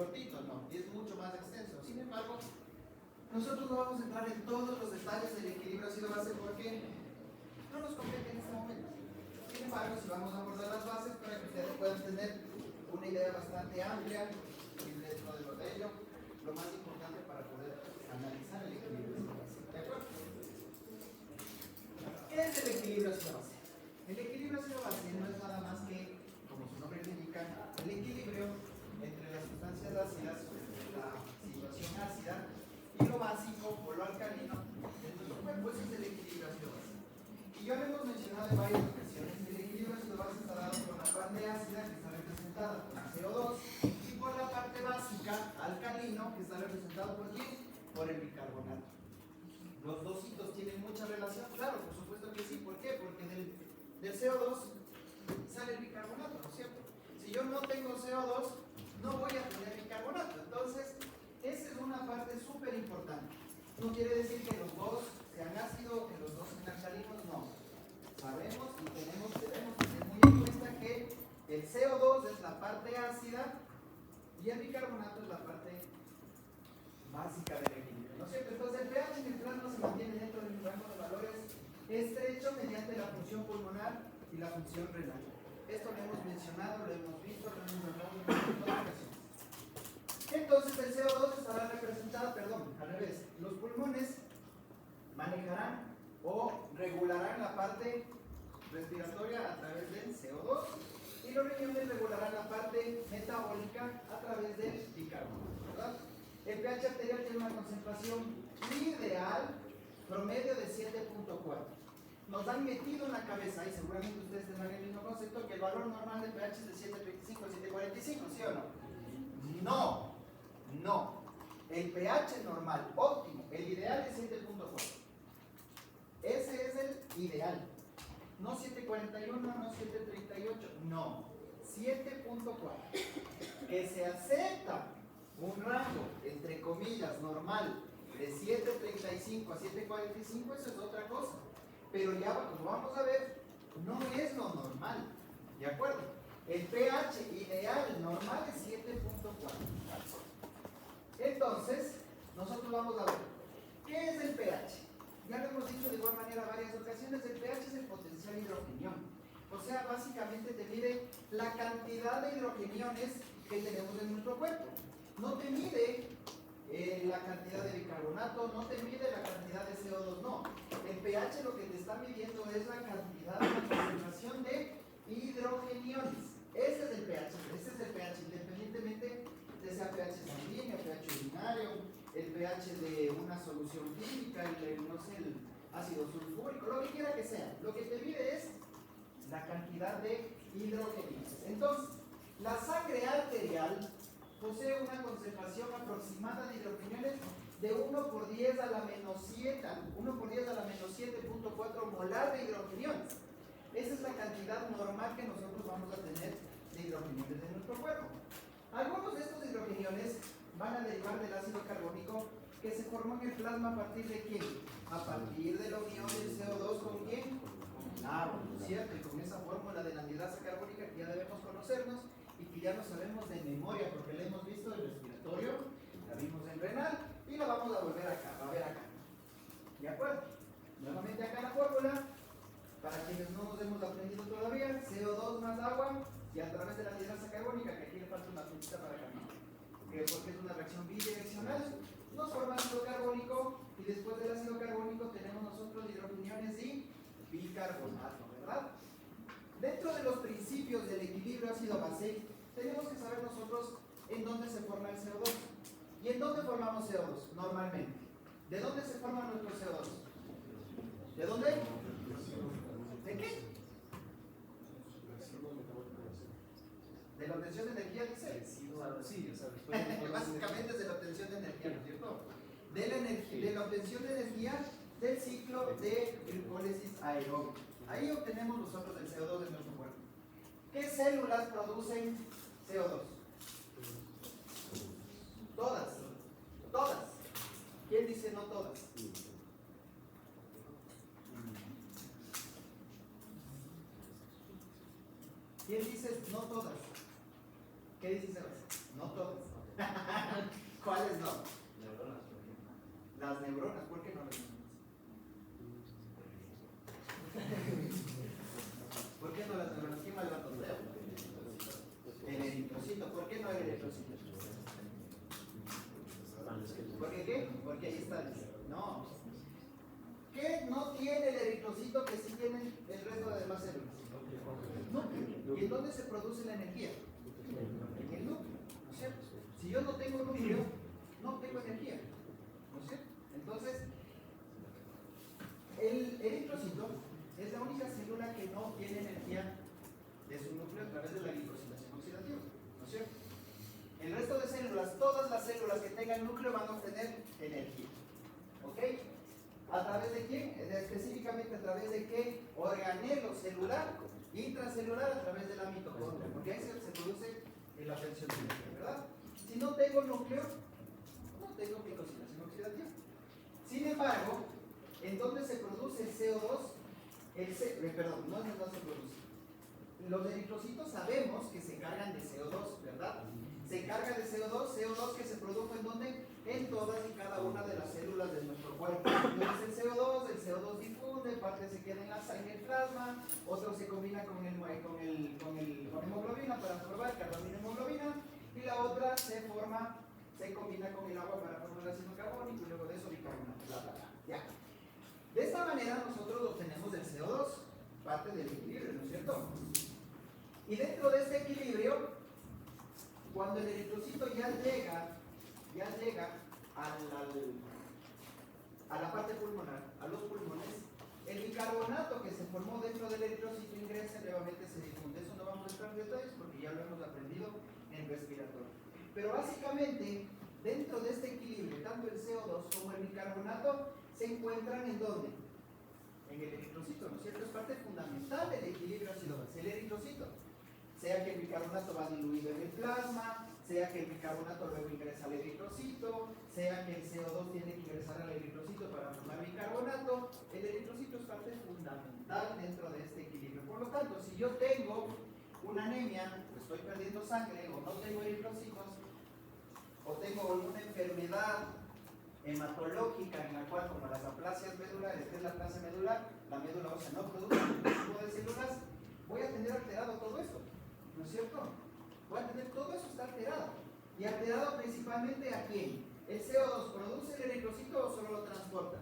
cortito, no, es mucho más extenso. Sin embargo, nosotros no vamos a entrar en todos los detalles del equilibrio ácido-base porque no nos compete en este momento. Sin embargo, si vamos a abordar las bases para que ustedes puedan tener una idea bastante amplia dentro de ello, lo más importante para poder analizar el equilibrio ácido-base. ¿De acuerdo? ¿Qué es el equilibrio ácido-base? El equilibrio ácido-base no es nada más que, como su nombre lo indica, el equilibrio entre las sustancias ácidas, la situación ácida, y lo básico o lo alcalino de nuestro cuerpo. Ese es el equilibrio ácido-base. Y ya lo hemos mencionado en varias ocasiones. El equilibrio ácido-base está dado por la parte ácida, que está representada por el CO2, y por la parte básica, alcalino, que está representado por quién? Por el bicarbonato. Los dos hitos tienen mucha relación, claro, por supuesto que sí. ¿Por qué? Porque del CO2 sale el bicarbonato, ¿no es cierto? Si yo no tengo CO2, no voy a tener bicarbonato. Entonces, esa es una parte súper importante. No quiere decir que los dos sean ácidos, que los dos sean alcalinos, no. Sabemos y debemos tener muy en cuenta que el CO2 es la parte ácida y el bicarbonato es la parte básica del equilibrio, ¿no es cierto? Entonces, el pH en el plasma se mantiene dentro de un rango de valores estrecho mediante la función pulmonar y la función renal. Esto lo hemos mencionado, lo hemos visto, lo hemos hablado en muchas ocasiones. Entonces el CO2 estará representado, al revés. Los pulmones manejarán o regularán la parte respiratoria a través del CO2 y los riñones regularán la parte metabólica a través del bicarbonato, ¿verdad? El pH arterial tiene una concentración ideal promedio de 7.4. Nos han metido en la cabeza, y seguramente ustedes tendrán el mismo concepto, que el valor normal del pH es de 7.35 a 7.45, ¿sí o no? No. El pH normal, óptimo, el ideal es 7.4. Ese es el ideal. No 7.41, no 7.38, no. 7.4. Que se acepta un rango, entre comillas, normal, de 7.35 a 7.45, eso es otra cosa. Pero ya, como vamos a ver, no es lo normal. ¿De acuerdo? El pH ideal normal es 7.4. Entonces, nosotros vamos a ver, ¿qué es el pH? Ya lo hemos dicho de igual manera varias ocasiones, el pH es el potencial hidrogenión. O sea, básicamente te mide la cantidad de hidrogeniones que tenemos en nuestro cuerpo. No te mide la cantidad de bicarbonato, no te mide la cantidad de CO2, no. El pH lo que te está midiendo es la cantidad de la concentración de hidrogeniones. Ese es el pH, independientemente de sea pH sanguíneo, pH urinario, el pH de una solución química, no sé, el ácido sulfúrico, lo que quiera que sea. Lo que te mide es la cantidad de hidrogeniones. Entonces, la sangre arterial posee una concentración aproximada de hidrogeniones de 1 por 10 a la menos 7, 1 por 10 a la menos 7.4 molar de hidrogeniones. Esa es la cantidad normal que nosotros vamos a tener de hidrogeniones en nuestro cuerpo. Algunos de estos hidrogeniones van a derivar del ácido carbónico que se formó en el plasma a partir de ¿quién? A partir de la unión del CO2 con ¿quién? Con agua, ¿no es cierto? Y con esa fórmula de la anhidrasa carbónica que ya debemos conocernos y que ya lo sabemos de memoria porque la hemos visto en respiratorio, la vimos en renal y la vamos a volver a ver acá. ¿De acuerdo? Nuevamente acá la fórmula, para quienes no nos hemos aprendido todavía, CO2 más agua y a través de la anhidrasa carbónica, que aquí le falta una puntita para cambiar. Porque es una reacción bidireccional, nos forma ácido carbónico y después del ácido carbónico tenemos nosotros hidrogeniones y bicarbonato, ¿verdad? Dentro de los principios del equilibrio ácido-base, tenemos que saber nosotros en dónde se forma el CO2. ¿Y en dónde formamos CO2 normalmente? ¿De dónde se forma nuestro CO2? ¿De dónde? ¿De qué? De la obtención de energía, dice. Sí, o sea, básicamente es de la obtención de energía, ¿no es cierto? De la obtención de energía del ciclo de glicólisis aeróbica. Ahí obtenemos nosotros el CO2 de nuestro cuerpo. ¿Qué células producen CO2? Todas. Todas. ¿Quién dice no todas? ¿Quién dice no todas? ¿Qué dice Sebas? No todas. ¿Cuáles no? Las neuronas, ¿por qué no las neuronas? ¿Por qué no las neuronas? ¿Quién más levantó el dedo? El eritrocito, ¿por qué no el eritrocito? ¿Por qué qué? Porque ahí está. No. ¿Qué no tiene el eritrocito que sí tienen el resto de demás células? Núcleo. ¿Y en dónde se produce la energía? En el núcleo, ¿no es cierto? Si yo no tengo núcleo, no tengo energía, ¿no es cierto? Entonces, el eritrocito es la única célula que no tiene energía de su núcleo a través de la glicosilación oxidativa, ¿no es cierto? El resto de células, todas las células que tengan núcleo van a obtener energía, ¿ok? ¿A través de quién? Específicamente a través de qué organelo celular, intracelular, a través de la mitocondria, porque ahí se produce la tensión de energía, ¿verdad? Si no tengo núcleo, no tengo glicosilación oxidativa. Sin embargo, ¿en dónde se produce el CO2? Perdón, no se produce. Los eritrocitos sabemos que se cargan de CO2, ¿verdad? Se carga de CO2 que se produjo ¿en dónde? En todas y cada una de las células de nuestro cuerpo. Entonces el CO2 difunde, parte se queda en el plasma, otro se combina con hemoglobina para formar carbaminohemoglobina, y la otra se combina con el agua para formar ácido carbónico, y luego de eso bicarbonato, bla, bla, bla. Ya. De esta manera nosotros obtenemos el CO2, parte del equilibrio, ¿no es cierto? Y dentro de este equilibrio, cuando el eritrocito ya llega a la parte pulmonar, a los pulmones, el bicarbonato que se formó dentro del eritrocito ingresa y nuevamente se difunde. Eso no vamos a entrar en detalles porque ya lo hemos aprendido en respiratorio. Pero básicamente, dentro de este equilibrio, tanto el CO2 como el bicarbonato se encuentran ¿en dónde? En el eritrocito, ¿no es cierto? Es parte fundamental del equilibrio ácido-base, el eritrocito. Sea que el bicarbonato va diluido en el plasma, sea que el bicarbonato luego ingresa al eritrocito, sea que el CO2 tiene que ingresar al eritrocito para formar bicarbonato, el eritrocito es parte fundamental dentro de este equilibrio. Por lo tanto, si yo tengo una anemia, o estoy perdiendo sangre, o no tengo eritrocitos, o tengo una enfermedad hematológica en la cual, como las aplasias medulares, que es la aplasia medular, la médula ósea no produce ningún tipo de células, voy a tener alterado todo esto, ¿no es cierto? Voy a tener todo eso está alterado. ¿Y alterado principalmente a quién? ¿El CO2 produce el eritrocito o solo lo transporta?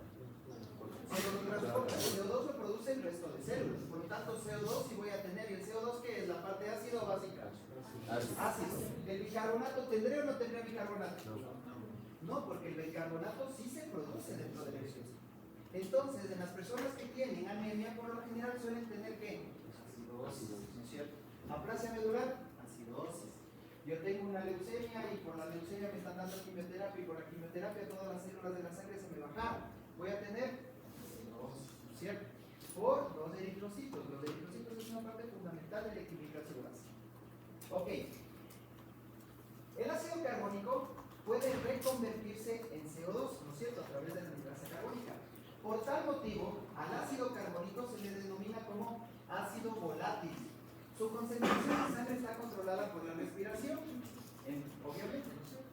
Solo lo transporta. El CO2 lo produce el resto de células. Por lo tanto, CO2 sí voy a tener. ¿Y el CO2 qué es? ¿La parte ácida o básica? Ácido. ¿El bicarbonato tendré o no tendré bicarbonato? No, porque el bicarbonato sí se produce dentro del eritrocito. Entonces, en las personas que tienen anemia, por lo general suelen tener ¿qué? Acidosis, ¿no es cierto? Aplasia medular, acidosis. Yo tengo una leucemia y por la leucemia me están dando quimioterapia y por la quimioterapia todas las células de la sangre se me bajaron. Voy a tener acidosis, ¿no es cierto? Por los eritrocitos. Los eritrocitos es una parte fundamental del equilibrio ácido-base. Ok. El ácido carbónico puede reconvertirse en CO2, ¿no es cierto? A través de la anhidrasa carbónica. Por tal motivo, al ácido carbónico se le denomina como ácido volátil. Su concentración en sangre está controlada por la respiración, obviamente, ¿no es cierto?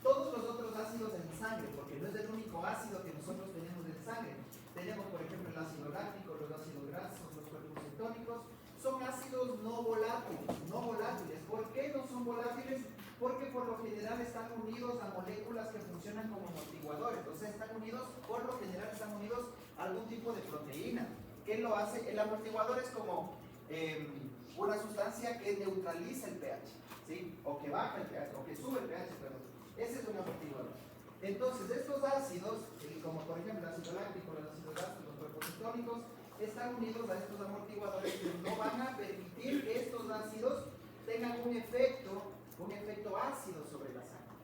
Todos los otros ácidos en sangre, porque no es el único ácido que nosotros tenemos en sangre. Tenemos, por ejemplo, el ácido láctico, los ácidos grasos, los cuerpos cetónicos. Son ácidos no volátiles, no volátiles. ¿Por qué no son volátiles? Porque por lo general están unidos a moléculas que funcionan como amortiguadores. O sea, por lo general están unidos a algún tipo de proteína. ¿Qué lo hace? El amortiguador es como una sustancia que neutraliza el pH, ¿sí? O que baja el pH, o que sube el pH, perdón. Ese es un amortiguador. Entonces, estos ácidos, como por ejemplo el ácido láctico, los ácidos grasos, los cuerpos cetónicos, están unidos a estos amortiguadores que no van a permitir que estos ácidos tengan un efecto ácido sobre la sangre.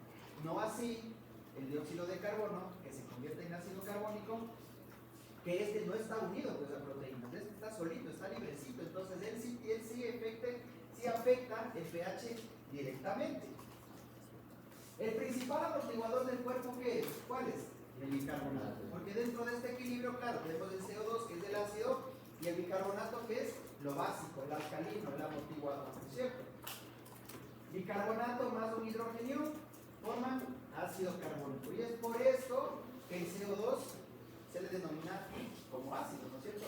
No así el dióxido de carbono, que se convierte en ácido carbónico, que este no está unido pues, a proteínas, este está solito, está librecito, entonces él sí afecta el pH directamente. El principal amortiguador del cuerpo, ¿qué es? ¿Cuál es? El bicarbonato. Porque dentro de este equilibrio, claro, tenemos el CO2, que es el ácido, y el bicarbonato, que es lo básico, el alcalino, el amortiguador, ¿no es cierto? Bicarbonato más un hidrógeno forman ácido. ácido carbónico. Y es por esto que el CO2 se le denomina como ácido, ¿no es cierto?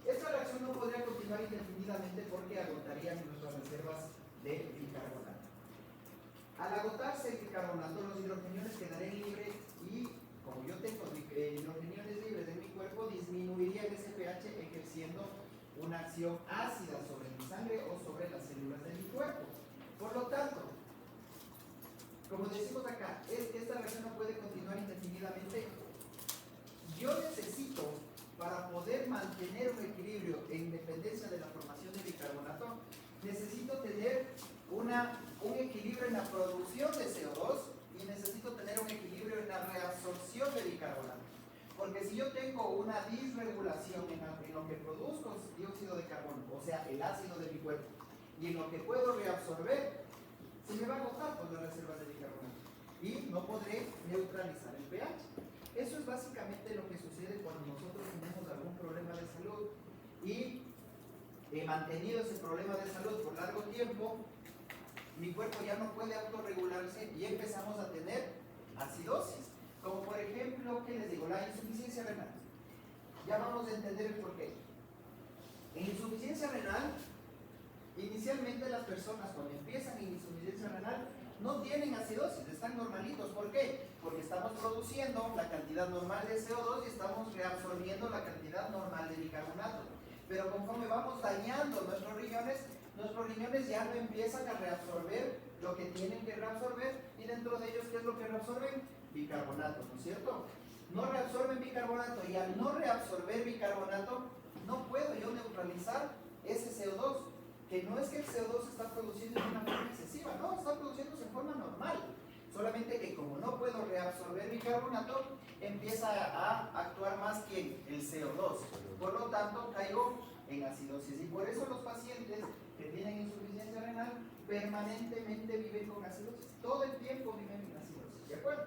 Esta reacción no podría continuar indefinidamente porque agotarían nuestras reservas de bicarbonato. Al agotarse el bicarbonato, los hidrogeniones quedarían libres y, como yo tengo hidrogeniones libres en mi cuerpo, disminuiría ese pH ejerciendo una acción ácida sobre mi sangre o sobre las células de mi cuerpo. Por lo tanto, como decimos acá, esta reacción no puede continuar indefinidamente. Yo necesito, para poder mantener un equilibrio en dependencia de la formación de bicarbonato, necesito tener un equilibrio en la producción de CO2 y necesito tener un equilibrio en la reabsorción de bicarbonato. Porque si yo tengo una disregulación en lo que produzco dióxido de carbono, o sea, el ácido de mi cuerpo, y en lo que puedo reabsorber, se me va a agotar por las reservas de bicarbonato y no podré neutralizar el pH. Eso es básicamente lo que sucede cuando nosotros tenemos algún problema de salud y he mantenido ese problema de salud por largo tiempo, mi cuerpo ya no puede autorregularse y empezamos a tener acidosis. Como por ejemplo, ¿qué les digo? La insuficiencia renal. Ya vamos a entender el porqué. En insuficiencia renal, inicialmente las personas cuando empiezan en insuficiencia renal no tienen acidosis, están normalitos. ¿Por qué? Porque estamos produciendo la cantidad normal de CO2 y estamos reabsorbiendo la cantidad normal de bicarbonato. Pero conforme vamos dañando nuestros riñones ya no empiezan a reabsorber lo que tienen que reabsorber, y dentro de ellos, ¿qué es lo que reabsorben? Bicarbonato, ¿no es cierto? No reabsorben bicarbonato, y al no reabsorber bicarbonato no puedo yo neutralizar ese CO2, que no es que el CO2 se está produciendo de una forma excesiva, no, está produciéndose en forma normal, solamente que como no puedo reabsorber bicarbonato, empieza a actuar más que el CO2, por lo tanto caigo en acidosis. Y por eso los pacientes que tienen insuficiencia renal permanentemente viven con acidosis, todo el tiempo viven en acidosis, ¿de acuerdo?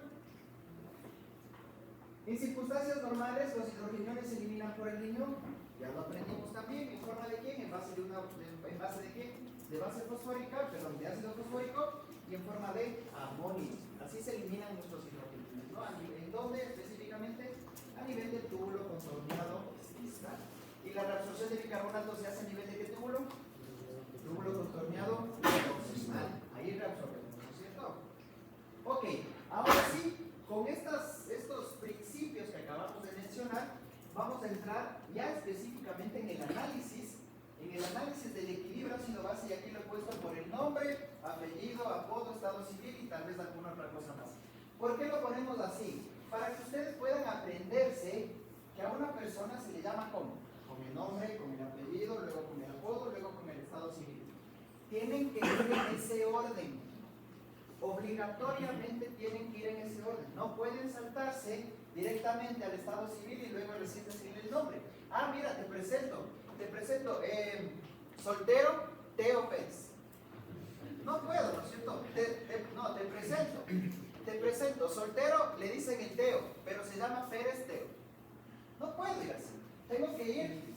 En circunstancias normales los hidrogeniones se eliminan por el riñón, ya lo aprendimos también. ¿En forma de quién? En base de qué? De base fosfórica, perdón, de ácido fosfórico, y en forma de amonio. Así se eliminan nuestros hidrogeniones, ¿no? ¿En dónde específicamente? A nivel del túbulo contorneado distal. ¿Y la reabsorción de bicarbonato se hace a nivel de qué túbulo? Túbulo contorneado proximal. Ahí reabsorbemos, ¿no es cierto? Ok, ahora sí, con estos principios que acabamos de mencionar, vamos a entrar ya específicamente en el análisis del equilibrio ácido-base, y aquí lo he puesto por el nombre, apellido, apodo, estado civil y tal vez alguna otra cosa más. ¿Por qué lo ponemos así? Para que ustedes puedan aprenderse que a una persona se le llama ¿cómo? Con el nombre, con el apellido, luego con el apodo, luego con el estado civil. Tienen que ir en ese orden. Obligatoriamente tienen que ir en ese orden. No pueden saltarse directamente al estado civil y luego recién decirle el nombre. Ah, mira, te presento, soltero, Teo Pérez. No puedo, ¿no es cierto? Te presento, soltero, le dicen el Teo, pero se llama Pérez Teo. No puedo ir así. Tengo que ir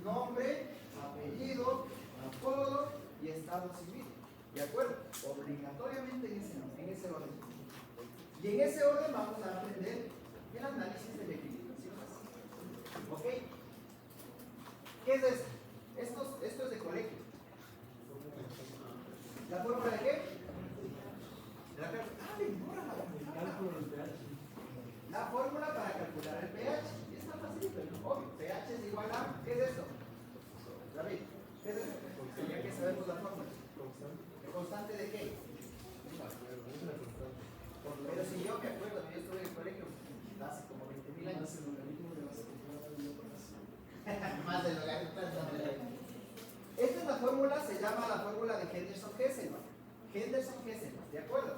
nombre, apellido, apodo y estado civil. ¿De acuerdo? Obligatoriamente en ese orden. Y en ese orden vamos a aprender el análisis del equilibrio. ¿Sí? ¿Ok? ¿Qué es esto? Esto es de colegio. ¿La fórmula de qué? La fórmula para calcular el pH. Está fácil, pero obvio. pH es igual a... ¿Qué es esto? David, ¿qué es esto? Ya que sabemos la fórmula. ¿Constante de qué? Pero si yo me acuerdo, yo estuve en el colegio hace como 20.000 años. Más del logaritmo. Esta es la fórmula, se llama la fórmula de Henderson-Hesselbach. Henderson-Hesselbach, ¿de acuerdo?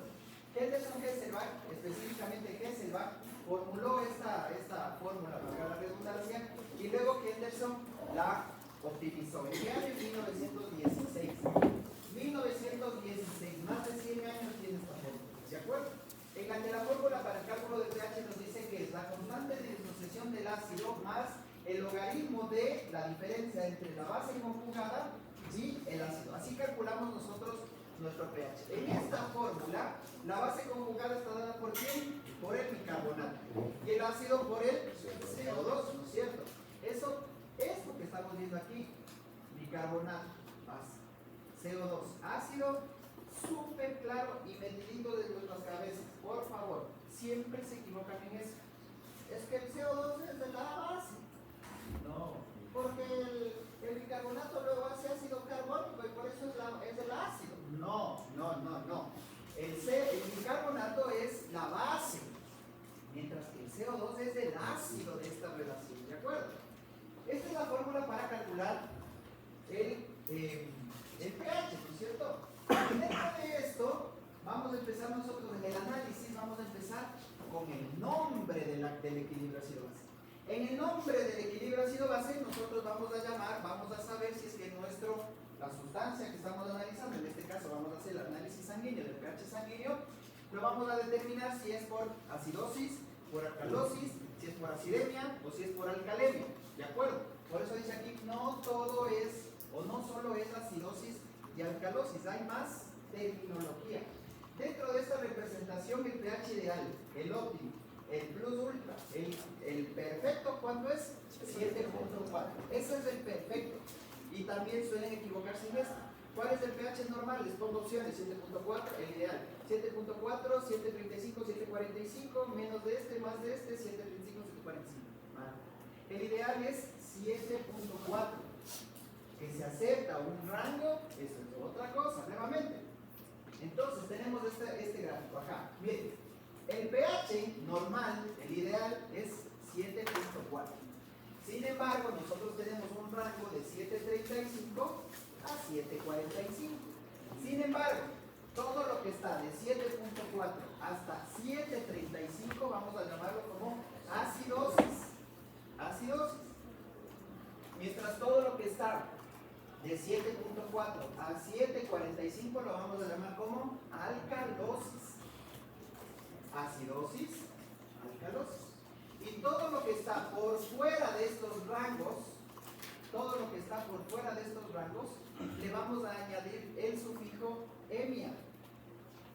Henderson-Hesselbach, específicamente Hesselbach, formuló esta fórmula, para la redundancia, y luego Henderson la optimizó. ¿En qué año? 1916. 1916, más de 100 años tiene esta fórmula, ¿de acuerdo? En la que la fórmula para el cálculo de pH nos dice que es la constante de disociación del ácido más el logaritmo de la diferencia entre la base conjugada y el ácido. Así calculamos nosotros nuestro pH. En esta fórmula, la base conjugada está dada por ¿quién? Por el bicarbonato. Y el ácido por el CO2, ¿no es cierto? Esto que estamos viendo aquí, bicarbonato, base, CO2, ácido, súper claro y metidito de nuestras cabezas. Por favor, siempre se equivocan en eso. Es que el CO2 es de la base. No, porque el bicarbonato luego hace ácido carbónico y por eso es el ácido. No. El bicarbonato es la base, mientras que el CO2 es el ácido de esta relación, ¿de acuerdo? Esta es la fórmula para calcular el pH, ¿no es cierto? Y dentro de esto, vamos a empezar nosotros en el análisis, vamos a empezar con el nombre del equilibrio ácido-base. En el nombre del equilibrio ácido-base, nosotros vamos a saber si es que la sustancia que estamos analizando, en este caso vamos a hacer el análisis sanguíneo del pH sanguíneo, lo vamos a determinar si es por acidosis, por alcalosis, si es por acidemia o si es por alcalemia, ¿de acuerdo? Por eso dice aquí, no todo es, o no solo es acidosis y alcalosis, hay más terminología. Dentro de esta representación, el pH ideal, el óptimo, el plus ultra, el perfecto, ¿cuánto es? 7.4. Ese es el perfecto. Y también suelen equivocarse en esto. ¿Cuál es el pH normal? Les pongo opciones: 7.4, el ideal. 7.4, 7.35, 7.45, menos de este, más de este, 7.35, 7.45. El ideal es 7.4. Que se acepta un rango, eso es otra cosa, nuevamente. Entonces tenemos este gráfico acá. Miren, el pH normal, el ideal, es 7.4. Sin embargo, nosotros tenemos un rango de 7.35 a 7.45. Sin embargo, todo lo que está de 7.4 hasta 7.35 vamos a llamarlo como acidosis. Acidosis. Mientras todo lo que está de 7.4 a 7.45 lo vamos a llamar como alcalosis. Acidosis, alcalosis. Y todo lo que está por fuera de estos rangos, le vamos a añadir el sufijo emia.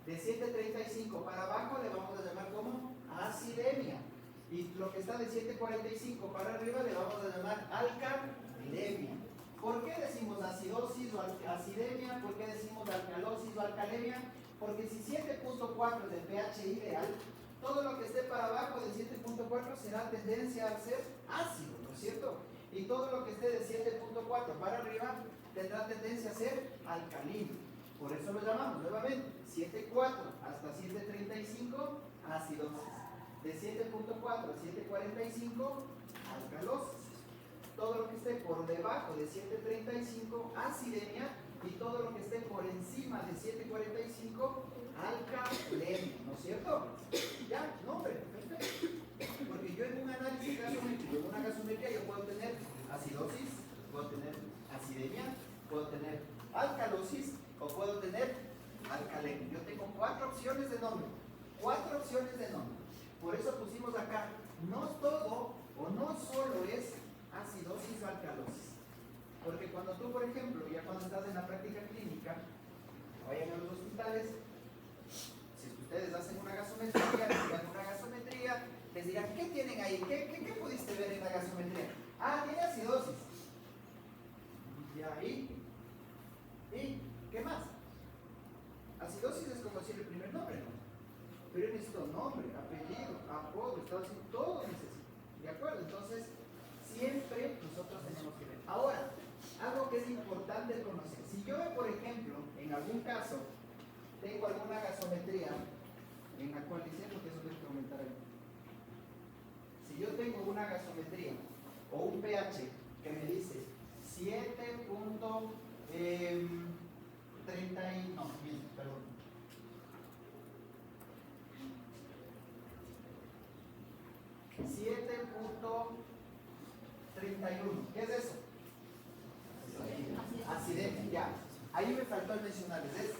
De 7.35 para abajo le vamos a llamar como acidemia. Y lo que está de 7.45 para arriba le vamos a llamar alcalemia. ¿Por qué decimos acidosis o acidemia? ¿Por qué decimos alcalosis o alcalemia? Porque si 7.4 es el pH ideal, todo lo que esté para abajo de 7.4 será tendencia a ser ácido, ¿no es cierto? Y todo lo que esté de 7.4 para arriba tendrá tendencia a ser alcalino. Por eso lo llamamos nuevamente 7.4 hasta 7.35 acidosis. De 7.4 a 7.45 alcalosis. Todo lo que esté por debajo de 7.35 acidemia, y todo lo que esté por encima de 7.45 alcalemia, ¿no es cierto? Ya, nombre, perfecto. Porque yo en un análisis gasométrico, en una gasometría, yo puedo tener acidosis, puedo tener acidemia, puedo tener alcalosis o puedo tener alcalemia. Yo tengo 4 opciones de nombre. 4 opciones de nombre. Por eso pusimos acá, no todo o no solo es acidosis o alcalosis. Porque cuando tú, por ejemplo, ya cuando estás en la práctica clínica, vayan a los hospitales, si ustedes hacen una gasometría, les dirán, ¿qué tienen ahí? ¿Qué pudiste ver en la gasometría? Ah, tiene acidosis. ¿Y qué más? Acidosis es como decir el primer nombre, ¿no? Pero yo necesito nombre, apellido, apodo, estado así, todo necesito. ¿De acuerdo? Entonces, siempre nosotros tenemos que ver. Ahora, algo que es importante conocer. Si yo, por ejemplo, en algún caso, tengo alguna gasometría en la cual dice, porque eso tengo que aumentar ahí. Si yo tengo una gasometría o un pH que me dice 7.31. ¿Qué es eso? Acidemia, ya. Ahí me faltó el mencionarles eso.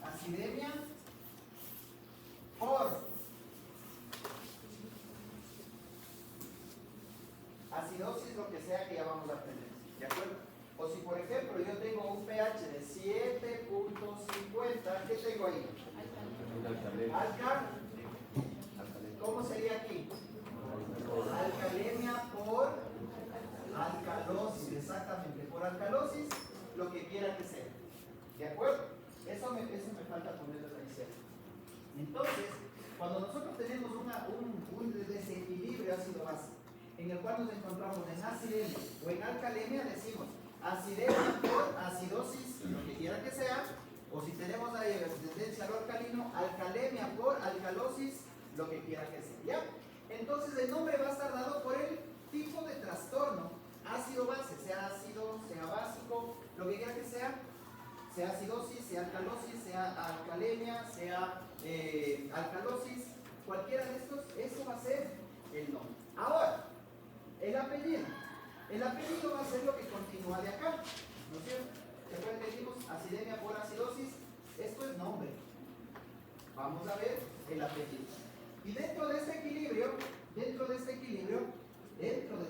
Acidemia por acidosis, lo que sea que ya vamos a aprender. ¿De acuerdo? O si por ejemplo yo tengo un pH de 7.50, ¿qué tengo ahí? Alca. ¿Cómo sería aquí? Alcalemia por alcalosis, exactamente, por alcalosis, lo que quiera que sea. ¿De acuerdo? Eso me falta ponerlo a la izquierda. Entonces, cuando nosotros tenemos un desequilibrio ácido-base, en el cual nos encontramos en acidemia o en alcalemia, decimos acidemia por acidosis, lo que quiera que sea, o si tenemos ahí tendencia a lo alcalino, alcalemia por alcalosis, lo que quiera que sea. ¿Ya? Entonces el nombre va a estar dado por el tipo de trastorno, ácido-base, sea ácido, sea básico, lo que quiera que sea acidosis, sea alcalosis, sea alcalemia, sea alcalosis, cualquiera de estos, eso va a ser el nombre. Ahora, el apellido. El apellido va a ser lo que continúa de acá, ¿no es cierto? ¿Se acuerdan que dijimos acidemia por acidosis? Esto es nombre. Vamos a ver el apellido. Y dentro de este equilibrio, dentro de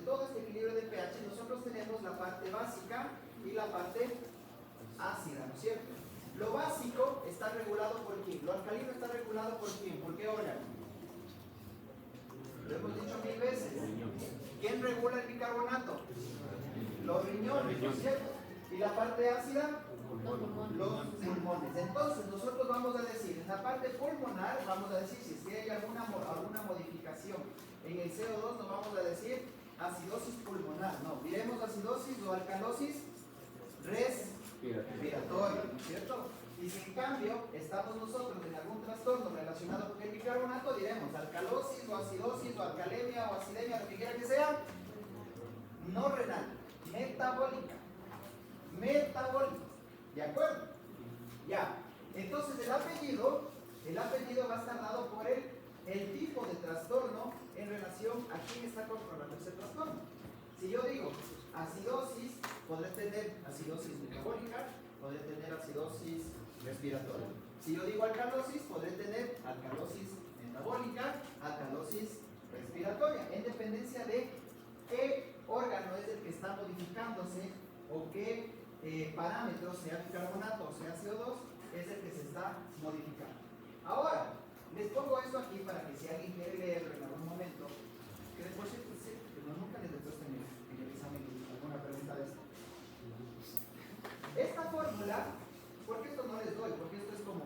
todo este equilibrio de pH, nosotros tenemos la parte básica y la parte ácida, ¿no es cierto? Lo básico está regulado por quién, lo alcalino está regulado por quién, ¿por qué órgano? Lo hemos dicho 1000 veces. ¿Quién regula el bicarbonato? Los riñones, ¿no es cierto? ¿Y la parte ácida? Los pulmones. Entonces nosotros vamos a decir, en la parte pulmonar, vamos a decir, si es que hay alguna modificación en el CO2, nos vamos a decir acidosis pulmonar. No, diremos acidosis o alcalosis respiratoria, ¿no es cierto? Y si en cambio estamos nosotros en algún trastorno relacionado con el bicarbonato, diremos alcalosis o acidosis o alcalemia o acidemia, lo que quiera que sea, no renal, metabólica. ¿De acuerdo? Ya. Entonces el apellido va a estar dado por el tipo de trastorno en relación a quién está controlando ese trastorno. Si yo digo acidosis, podré tener acidosis metabólica, podré tener acidosis respiratoria. Si yo digo alcalosis, podré tener alcalosis metabólica, alcalosis respiratoria, en dependencia de qué órgano es el que está modificándose o qué parámetro, sea bicarbonato o sea CO2, es el que se está modificando. Ahora, les pongo esto aquí para que si alguien quiere leerlo en algún momento, que después nunca les he puesto en el examen alguna pregunta de esto. Esta fórmula, porque esto no les doy, porque esto es como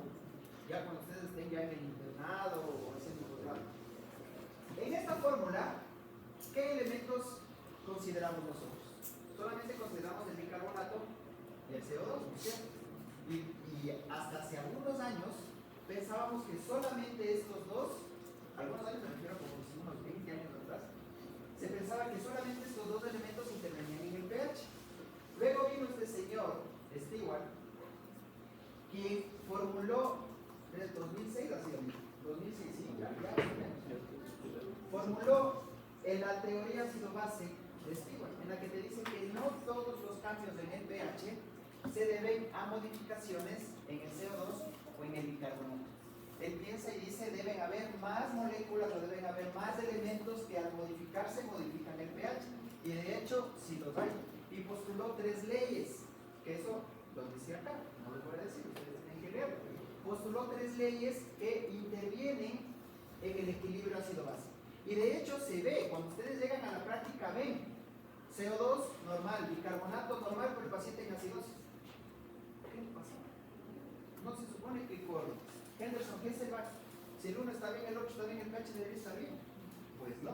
ya cuando ustedes estén ya en el internado o haciendo posgrado. En esta fórmula, ¿qué elementos consideramos nosotros? Solamente consideramos el bicarbonato y el CO2, ¿no es cierto? Y hasta hace algunos años pensábamos que solamente estos dos, algunos años me refiero como unos 20 años atrás, se pensaba que solamente estos dos elementos intervenían en el pH. Luego vino este señor Stewart, quien formuló en el 2006, ha sido 2006, sí, ya formuló la teoría ácido-base de Stewart, en la que te dice que no todos los cambios en el pH se deben a modificaciones en el CO2 o en el bicarbonato. Él piensa y dice deben haber más moléculas o deben haber más elementos que al modificarse modifican el pH. Y de hecho, sí los hay. Y postuló 3 leyes, que eso lo dice acá, no les voy a decir, ustedes tienen que leerlo. Postuló 3 leyes que intervienen en el equilibrio ácido-base. Y de hecho se ve, cuando ustedes llegan a la práctica, ven CO2 normal, bicarbonato normal, pero el paciente en acidosis. ¿Qué pasa? No se supone que por Henderson, ¿qué se va? Si el uno está bien, el otro está bien, el pH debería estar bien. Pues no.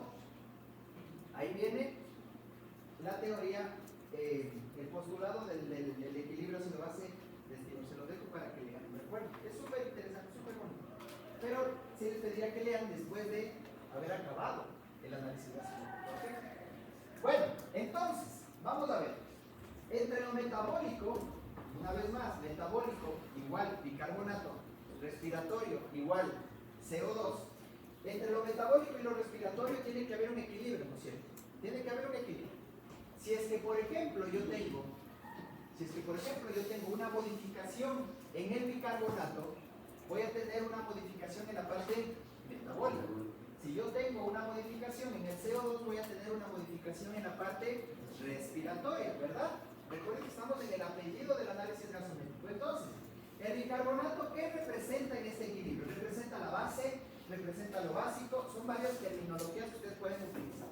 Ahí viene la teoría, el postulado del equilibrio ácido-base de Stewart. Se lo dejo para que lean. Recuerden, es súper interesante, súper bonito. Pero sí les pediría que lean después de haber acabado el análisis de ácido. ¿Okay? Bueno, entonces, vamos a ver. Entre lo metabólico, una vez más, metabólico igual bicarbonato, respiratorio igual CO2. Entre lo metabólico y lo respiratorio tiene que haber un equilibrio, ¿no es cierto? Tiene que haber un equilibrio. Si es que, por ejemplo, yo tengo una modificación en el bicarbonato, voy a tener una modificación en la parte metabólica. Si yo tengo una modificación en el CO2, voy a tener una modificación en la parte respiratoria, ¿verdad? Recuerden que estamos en el apellido del análisis gasométrico. Entonces, el bicarbonato, ¿qué representa en este equilibrio? Representa la base, representa lo básico, son varias terminologías que ustedes pueden utilizar.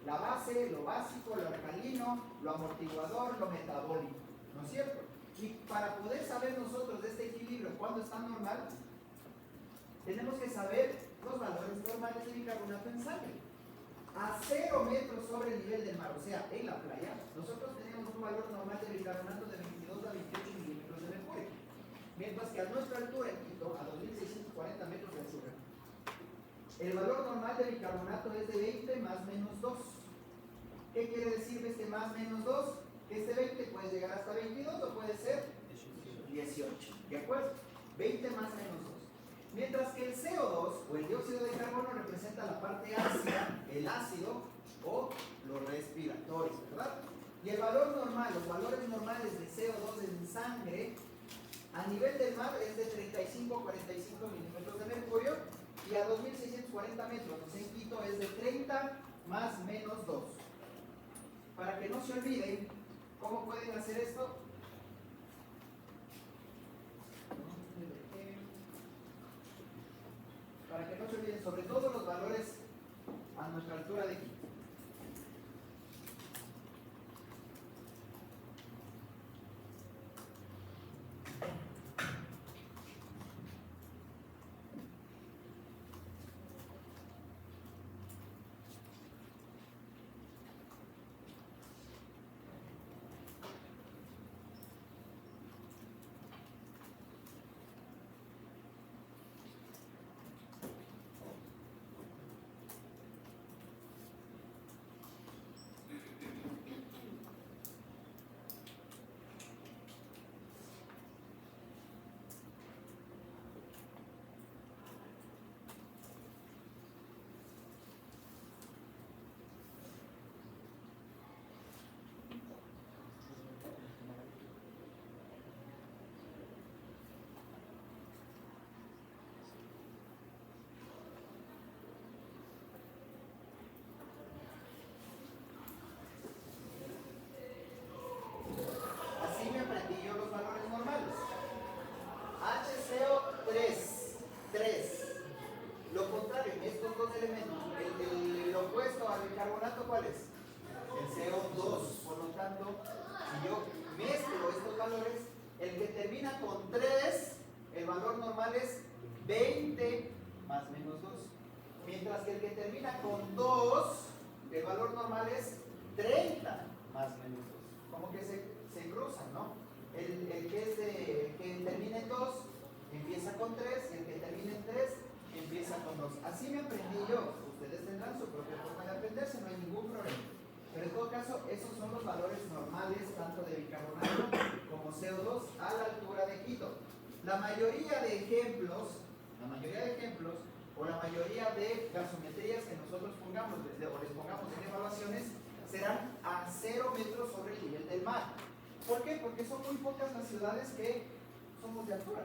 La base, lo básico, lo alcalino, lo amortiguador, lo metabólico, ¿no es cierto? Y para poder saber nosotros de este equilibrio cuándo está normal, tenemos que saber los valores normales de bicarbonato en sangre. A 0 metros sobre el nivel del mar, o sea, en la playa, nosotros tenemos un valor normal de bicarbonato de 22 a 28 milímetros de mercurio. Mientras que a nuestra altura en Quito, a 2640 metros de altura, el valor normal de bicarbonato es de 20 más menos 2. ¿Qué quiere decir este más menos 2? Que este 20 puede llegar hasta 22 o puede ser 18. ¿De acuerdo? 20 más menos 2. Mientras que el CO2 o el dióxido de carbono representa la parte ácida, el ácido o los respiratorios, ¿verdad? Y el valor normal, los valores normales de CO2 en sangre a nivel del mar es de 35 a 45 milímetros de mercurio y a 2640 metros, o sea, en Quito es de 30 más menos 2. Para que no se olviden, ¿cómo pueden hacer esto? Para que no se olviden, sobre todo los valores a nuestra altura de Quito. Así me aprendí yo los valores normales. HCO3, 3. Lo contrario, estos dos elementos, el opuesto al bicarbonato, ¿cuál es? El CO2. Por lo tanto, si yo mezclo estos valores, el que termina con 3, el valor normal es 20 más menos 2. Mientras que el que termina con 2, el valor normal es 30 más menos 2. Como que se cruzan, ¿no? El que termina en 2 empieza con 3 y el que termina en 3 empieza con 2. Así me aprendí yo. Ustedes tendrán su propia forma de aprenderse, no hay ningún problema. Pero en todo caso, esos son los valores normales tanto de bicarbonato como CO2 a la altura de Quito. La mayoría de ejemplos o la mayoría de gasometrías que nosotros pongamos o les pongamos en evaluaciones serán a 0 metros sobre el nivel del mar. ¿Por qué? Porque son muy pocas las ciudades que somos de altura.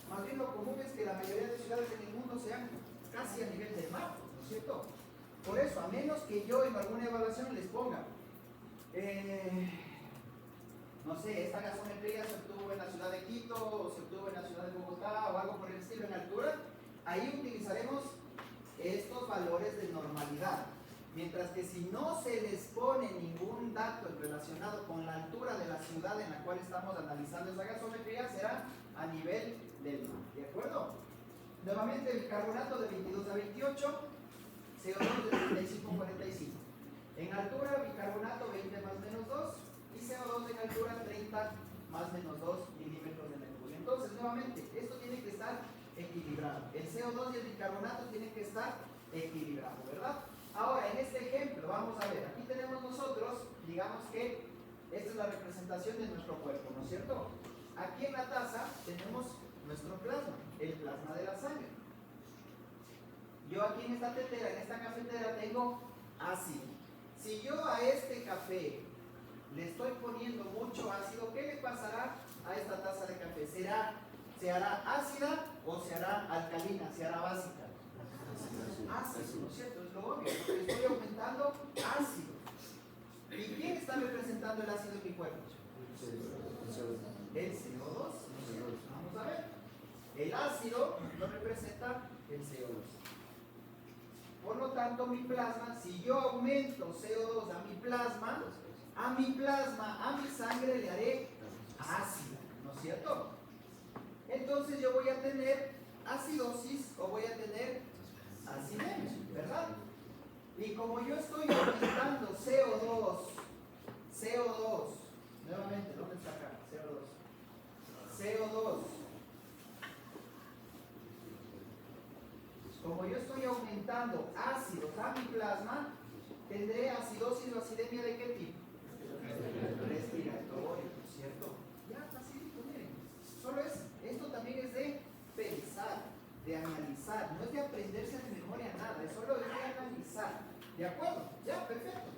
Más bien lo común es que la mayoría de ciudades en el mundo sean casi a nivel del mar, ¿no es cierto? Por eso, a menos que yo en alguna evaluación les ponga, no sé, esta gasometría se obtuvo en la ciudad de Quito o se obtuvo en la ciudad de Bogotá o algo por el estilo en altura, ahí utilizaremos estos valores de normalidad. Mientras que si no se les pone ningún dato relacionado con la altura de la ciudad en la cual estamos analizando esa gasometría, será a nivel del mar, ¿de acuerdo? Nuevamente, el bicarbonato de 22 a 28, CO2 de 35 a 45. En altura, bicarbonato 20 más menos 2 y CO2 en altura 30 más menos 2 milímetros de mercurio. Entonces, nuevamente, esto tiene que estar equilibrado. El CO2 y el bicarbonato tienen que estar equilibrados, ¿verdad? Ahora, en este ejemplo, vamos a ver, aquí tenemos nosotros, digamos que esta es la representación de nuestro cuerpo, ¿no es cierto? Aquí en la taza tenemos nuestro plasma, el plasma de la sangre. Yo aquí en esta tetera, en esta cafetera, tengo ácido. Si yo a este café le estoy poniendo mucho ácido, ¿qué le pasará a esta taza de café? ¿Se hará ácida o se hará alcalina, se hará básica? Ácido, ¿no es cierto? Es lo obvio, porque estoy aumentando ácido. ¿Y quién está representando el ácido en mi cuerpo? El CO2, ¿no es cierto? Vamos a ver. El ácido lo representa el CO2. Por lo tanto, mi plasma, si yo aumento CO2 a mi sangre le haré ácida, ¿no es cierto? Entonces yo voy a tener acidosis o voy a tener acidemia, ¿verdad? Y como yo estoy aumentando CO2, nuevamente, ¿dónde está acá? CO2. Como yo estoy aumentando ácidos a mi plasma, tendré acidosis o acidemia ¿de qué tipo? Respiratorio, ¿no es cierto? Ya, facilito, miren. Solo esto también es de pensar, de analizar, no es de aprenderse de memoria nada, es solo de analizar. ¿De acuerdo? Ya, perfecto.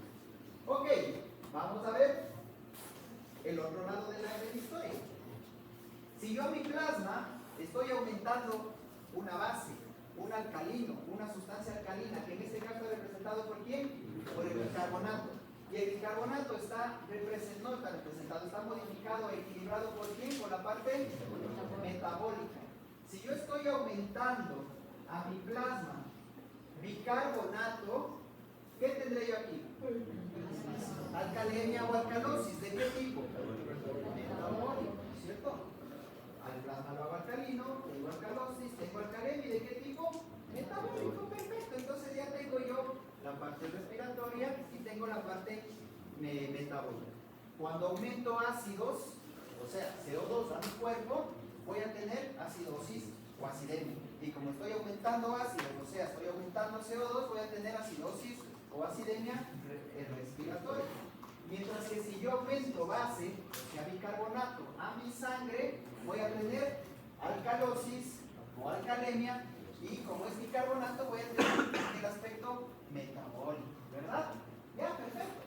Ok, vamos a ver el otro lado de la historia. Si yo a mi plasma estoy aumentando una base, un alcalino, una sustancia alcalina, que en este caso es representado por ¿quién? Por el bicarbonato. Y el bicarbonato no está representado, está modificado, equilibrado por ¿quién? Por la parte metabólica. Si yo estoy aumentando a mi plasma bicarbonato, ¿qué tendré yo aquí? Alcalemia o alcalosis, ¿de qué tipo? Metabólico, ¿cierto? Al plasma lo hago alcalino, tengo alcalosis, tengo alcalemia, ¿de qué tipo? Metabólico, perfecto. Entonces ya tengo yo la parte respiratoria y tengo la parte metabólica. Cuando aumento ácidos, o sea, CO2 a mi cuerpo, voy a tener acidosis o acidemia. Y como estoy aumentando ácidos, o sea, estoy aumentando CO2, voy a tener acidosis o acidemia respiratoria. Mientras que si yo aumento base, o sea, bicarbonato a mi sangre, voy a tener alcalosis o alcalemia, y como es bicarbonato voy a tener el aspecto metabólico, ¿verdad? Ya, perfecto.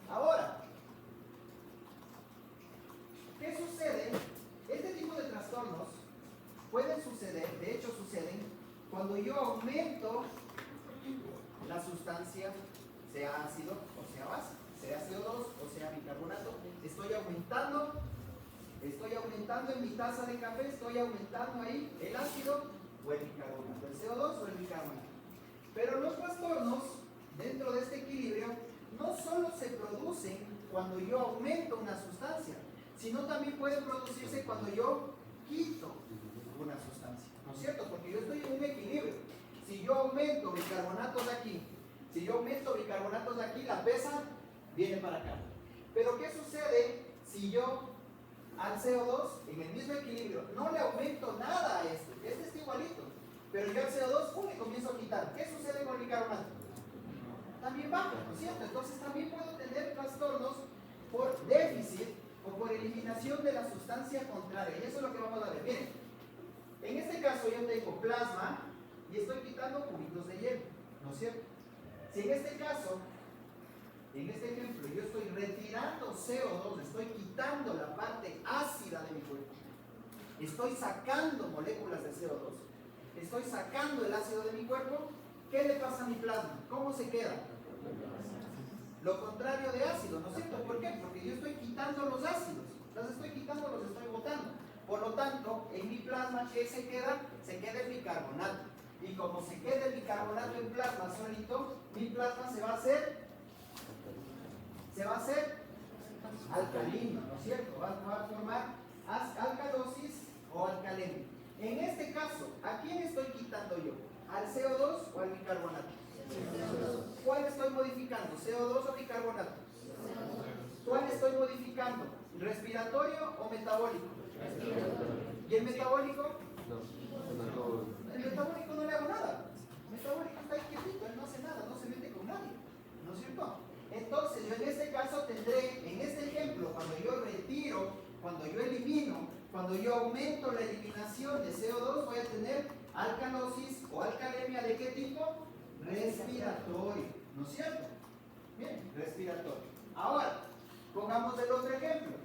Ahora, ¿qué sucede? Este tipo de trastornos pueden suceder, de hecho suceden, cuando yo aumento la sustancia, sea ácido o sea base, sea CO2 o sea bicarbonato, estoy aumentando en mi taza de café, estoy aumentando ahí el ácido o el bicarbonato, el CO2 o el bicarbonato. Pero los trastornos dentro de este equilibrio no solo se producen cuando yo aumento una sustancia, sino también pueden producirse cuando yo quito una sustancia, ¿no es cierto? Porque yo estoy en un equilibrio. Si yo aumento bicarbonatos de aquí, la pesa viene para acá. Pero ¿qué sucede si yo al CO2, en el mismo equilibrio, no le aumento nada a este? Este está igualito, pero yo al CO2 le comienzo a quitar. ¿Qué sucede con el bicarbonato? También baja, ¿no es cierto? Entonces también puedo tener trastornos por déficit o por eliminación de la sustancia contraria. Y eso es lo que vamos a ver. Miren, en este caso yo tengo plasma y estoy quitando cubitos de hielo, ¿no es cierto? Si en este caso, en este ejemplo, yo estoy retirando CO2, estoy quitando la parte ácida de mi cuerpo, estoy sacando moléculas de CO2, estoy sacando el ácido de mi cuerpo, ¿qué le pasa a mi plasma? ¿Cómo se queda? Lo contrario de ácido, ¿no es cierto? ¿Por qué? Porque yo estoy quitando los ácidos, los estoy quitando, los estoy botando. Por lo tanto, en mi plasma, ¿qué se queda? Se queda el bicarbonato. Y como se queda el bicarbonato en plasma solito, mi plasma se va a hacer alcalino, ¿no es cierto? Va a formar alcalosis o alcalemia. En este caso, ¿a quién estoy quitando yo? ¿Al CO2 o al bicarbonato? ¿Cuál estoy modificando? ¿CO2 o bicarbonato? ¿Cuál estoy modificando? ¿Respiratorio o metabólico? ¿Y el metabólico? El metabólico no le hago nada. El metabólico está ahí quietito, él no hace nada, no se mete con nadie, ¿no es cierto? Entonces yo en este caso tendré, en este ejemplo, cuando yo retiro, cuando yo elimino, cuando yo aumento la eliminación de CO2, voy a tener alcalosis o alcalemia. ¿De qué tipo? Respiratorio, ¿no es cierto? Bien, respiratorio. Ahora, pongamos el otro ejemplo.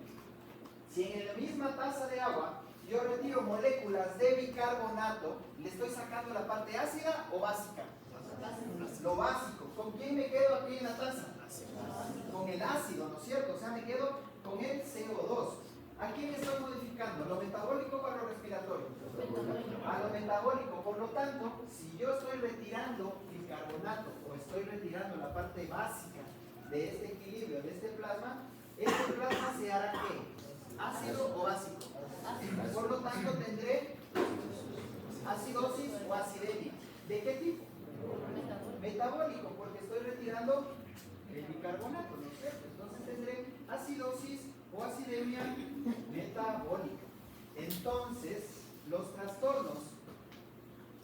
Si en la misma taza de agua yo retiro moléculas de bicarbonato, ¿le estoy sacando la parte ácida o básica? Lo básico. ¿Con quién me quedo aquí en la taza? Con el ácido, ¿no es cierto? O sea, me quedo con el CO2. ¿A quién estoy modificando? ¿Lo metabólico o a lo respiratorio? A lo metabólico. Por lo tanto, si yo estoy retirando bicarbonato o estoy retirando la parte básica de este equilibrio, de este plasma se hará ¿qué? ¿Ácido o básico? Por lo tanto, tendré acidosis o acidemia. ¿De qué tipo? Metabólico, porque estoy retirando el bicarbonato, ¿no es cierto? Entonces tendré acidosis o acidemia metabólica. Entonces, los trastornos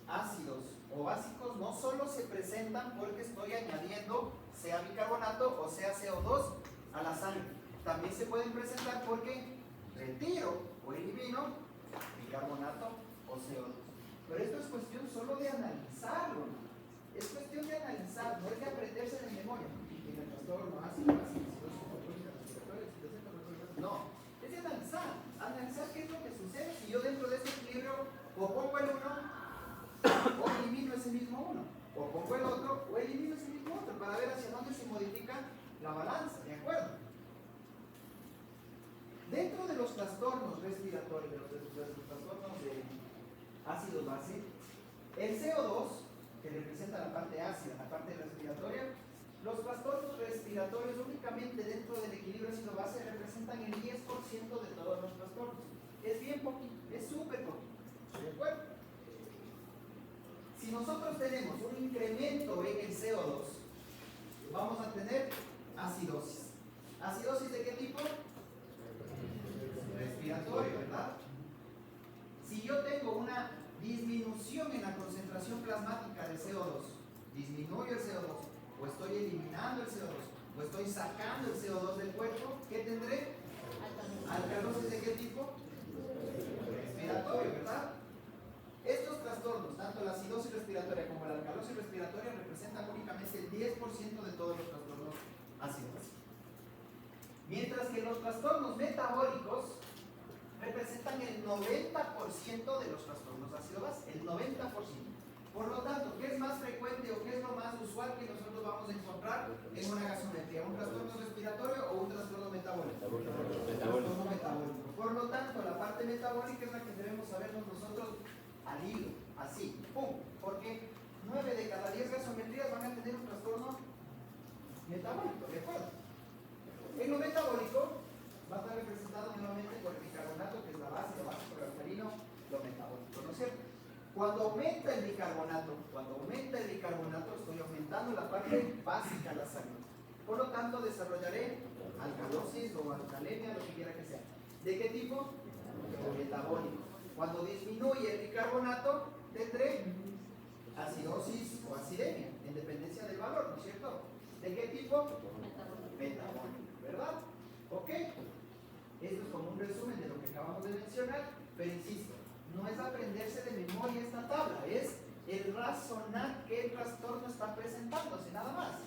ácidos o básicos no solo se presentan porque estoy añadiendo sea bicarbonato o sea CO2 a la sangre, también se pueden presentar porque retiro o elimino bicarbonato o CO2. Pero esto es cuestión solo de analizarlo, ¿no? Es cuestión de analizar, no es de aprenderse de memoria. El trastorno ácido, no, es de analizar qué es lo que sucede si yo dentro de ese equilibrio o pongo el uno o elimino ese mismo uno, o pongo el otro o elimino ese mismo otro, para ver hacia dónde se modifica la balanza, ¿de acuerdo? Dentro de los trastornos respiratorios, de los trastornos de ácido base, el CO2, que representa la parte ácida, la parte respiratoria, los trastornos respiratorios únicamente dentro del equilibrio ácido base representan el 10% de todos los trastornos. Es bien poquito, es súper poquito, ¿de acuerdo? Si nosotros tenemos un incremento en el CO2, vamos a tener acidosis. ¿Acidosis de qué tipo? Respiratorio, ¿verdad? Si yo tengo una disminución en la concentración plasmática de CO2, disminuyo el CO2, o estoy eliminando el CO2, o estoy sacando el CO2 del cuerpo, ¿qué tendré? ¿Alcalosis de qué tipo? Respiratorio, ¿verdad? Estos trastornos, tanto la acidosis respiratoria como la alcalosis respiratoria, representan únicamente el 10% de todos los trastornos ácidos. Mientras que los trastornos metabólicos representan el 90% de los trastornos ácido-base, el 90%. Por lo tanto, ¿qué es más frecuente o qué es lo más usual que nosotros vamos a encontrar en una gasometría? ¿Un trastorno respiratorio o un trastorno metabólico? Trastorno metabólico. Por lo tanto, la parte metabólica es la que debemos sabernos nosotros al hilo, así, ¡pum! Porque 9 de cada 10 gasometrías van a tener un trastorno metabólico, ¿de acuerdo? En lo metabólico va a estar representado nuevamente por el bicarbonato, que es la base, por el alcalino, lo metabólico, ¿no es cierto? Cuando aumenta el bicarbonato, estoy aumentando la parte básica de la sangre. Por lo tanto, desarrollaré alcalosis o alcalemia, lo que quiera que sea. ¿De qué tipo? Metabólico. Cuando disminuye el bicarbonato, tendré acidosis o acidemia, en dependencia del valor, ¿no es cierto? ¿De qué tipo? Metabólico, ¿verdad? ¿Ok? Esto es como un resumen de lo que acabamos de mencionar, pero insisto, no es aprenderse de memoria esta tabla, es el razonar qué trastorno está presentándose, nada más.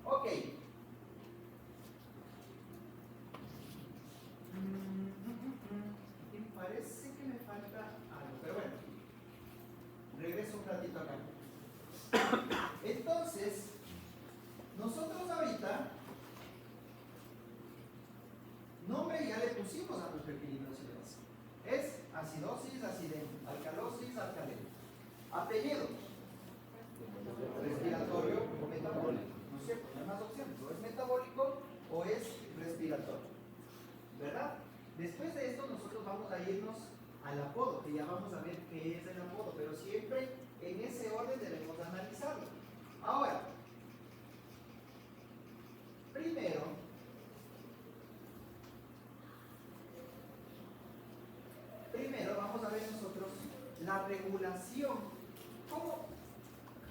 Ok. Me parece que me falta algo, pero bueno, regreso un ratito acá. Entonces, nosotros ahorita, nombre ya le pusimos a nuestro equilibrio ácido-base. Es acidosis, acidemia, alcalosis, alcalemia. Apellido, respiratorio o metabólico, ¿no es cierto? No hay más opciones, o es metabólico o es respiratorio, ¿verdad? Después de esto nosotros vamos a irnos al apodo, que ya vamos a ver qué es el apodo, pero siempre en ese orden debemos analizarlo. Ahora, primero, vamos a ver nosotros la regulación.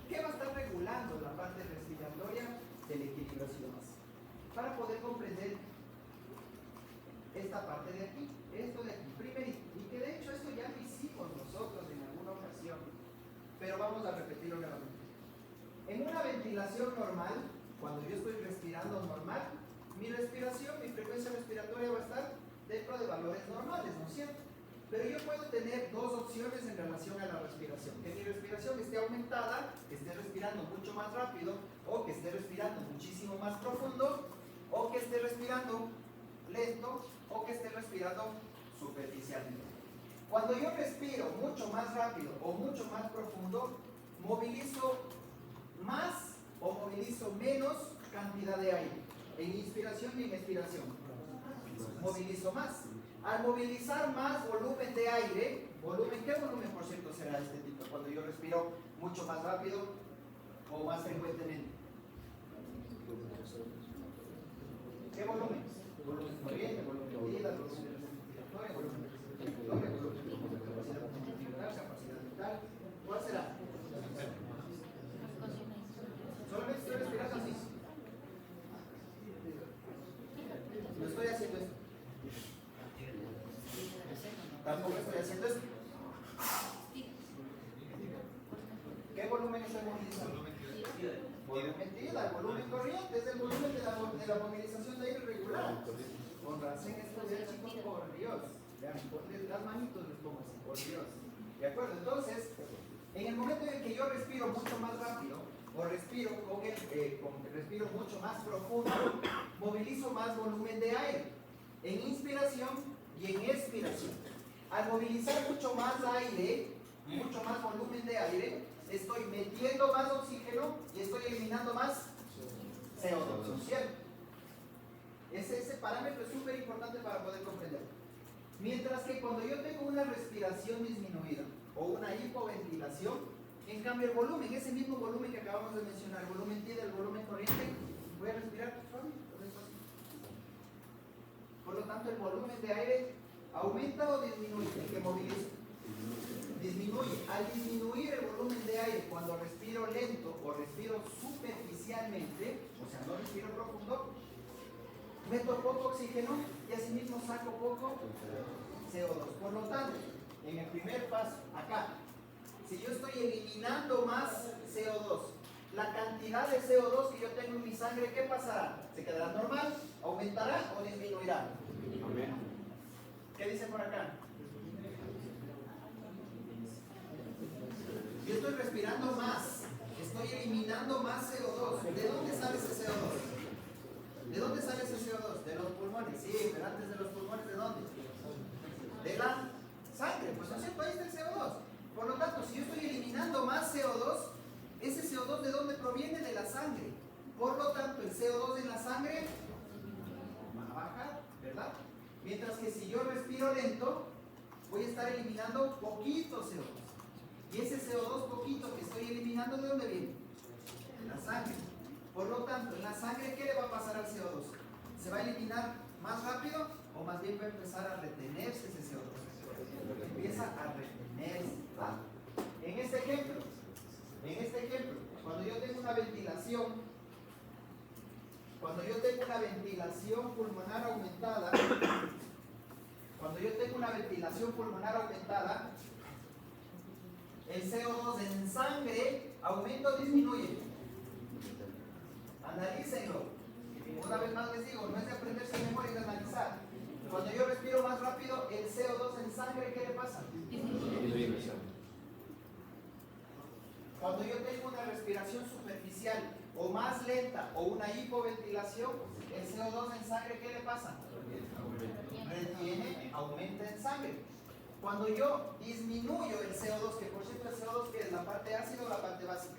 ¿Qué va a estar regulando la parte respiratoria del equilibrio ácido-base? Para poder comprender esta parte de aquí, esto de aquí, primerito, y que de hecho esto ya lo hicimos nosotros en alguna ocasión, pero vamos a repetirlo nuevamente. En una ventilación normal, cuando yo estoy respirando normal, mi respiración, mi frecuencia respiratoria va a estar dentro de valores normales, ¿no es cierto? Pero yo puedo tener dos opciones en relación a la respiración. Que mi respiración esté aumentada, que esté respirando mucho más rápido, o que esté respirando muchísimo más profundo, o que esté respirando lento, o que esté respirando superficialmente. Cuando yo respiro mucho más rápido o mucho más profundo, movilizo más o movilizo menos cantidad de aire en inspiración y en expiración. Movilizo más. Al movilizar más volumen de aire, ¿qué volumen por cierto será este tipo cuando yo respiro mucho más rápido o más frecuentemente? ¿Qué volumen? Volumen corriente, volumen de vida, volumen de respiratoria, volumen de respiratoria, volumen de capacidad funcional, capacidad mental. ¿Cuál será? Solamente estoy respirando así. No estoy haciendo esto. Tampoco estoy haciendo esto. ¿Qué volumen estoy movilizando? Volumen mentira, el volumen corriente es el volumen de la movilización de aire regular. Con razón estudiar, chicos, por Dios. Ya, ponle las manitos, les pongo así, por Dios. ¿De acuerdo? Entonces, en el momento en que yo respiro mucho más rápido, o respiro respiro mucho más profundo, movilizo más volumen de aire en inspiración y en expiración. Al movilizar mucho más aire, mucho más volumen de aire, estoy metiendo más oxígeno y estoy eliminando más CO2, ¿cierto? Ese parámetro es súper importante para poder comprender. Mientras que cuando yo tengo una respiración disminuida o una hipoventilación, en cambio el volumen, ese mismo volumen que acabamos de mencionar, el volumen T del volumen corriente, voy a respirar suave. Por lo tanto, el volumen de aire aumenta o disminuye, el que moviliza. Disminuye. Al disminuir el volumen de aire cuando respiro lento o respiro superficialmente, o sea, no respiro profundo, meto poco oxígeno y asimismo saco poco CO2. Por lo tanto, en el primer paso, acá, si yo estoy eliminando más CO2, la cantidad de CO2 que yo tengo en mi sangre, ¿qué pasará? ¿Se quedará normal? ¿Aumentará o disminuirá? ¿Qué dice por acá? Yo estoy respirando más, estoy eliminando más CO2. ¿De dónde sale ese CO2? ¿De dónde sale ese CO2? De los pulmones. Sí, pero antes de los pulmones, ¿de dónde? De la sangre. Pues no es cierto, ahí está el CO2. Por lo tanto, si yo estoy eliminando más CO2, ese CO2 ¿de dónde proviene? De la sangre. Por lo tanto, el CO2 en la sangre va a bajar, ¿verdad? Mientras que si yo respiro lento, voy a estar eliminando poquito CO2. Y ese CO2 poquito que estoy eliminando, ¿de dónde viene? De la sangre. Por lo tanto, en la sangre, ¿qué le va a pasar al CO2? ¿Se va a eliminar más rápido o más bien va a empezar a retenerse ese CO2? Empieza a retenerse. ¿Ah? En este ejemplo, cuando yo tengo una ventilación pulmonar aumentada, el CO2 en sangre aumenta o disminuye. Analícenlo. Una vez más les digo, no es de aprenderse de memoria, es de analizar. Cuando yo respiro más rápido, el CO2 en sangre, ¿qué le pasa? Cuando yo tengo una respiración superficial o más lenta o una hipoventilación, el CO2 en sangre, ¿qué le pasa? Retiene, aumenta en sangre. Cuando yo disminuyo el CO2, que por cierto el CO2 que es la parte ácida o la parte básica.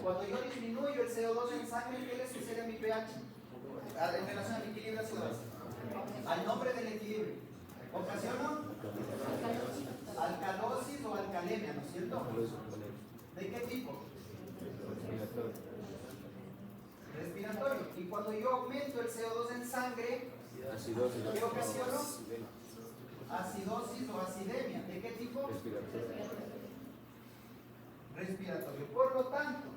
Cuando yo disminuyo el CO2 en sangre, ¿qué le sucede a mi pH? En relación al equilibrio ácido-básico. Al nombre del equilibrio. ¿Ocasiona? Alcalosis o alcalemia, ¿no es cierto? ¿De qué tipo? Respiratorio. Y cuando yo aumento el CO2 en sangre, ¿qué ocasiono? Acidosis o acidemia. ¿De qué tipo? Respiratorio. Por lo tanto,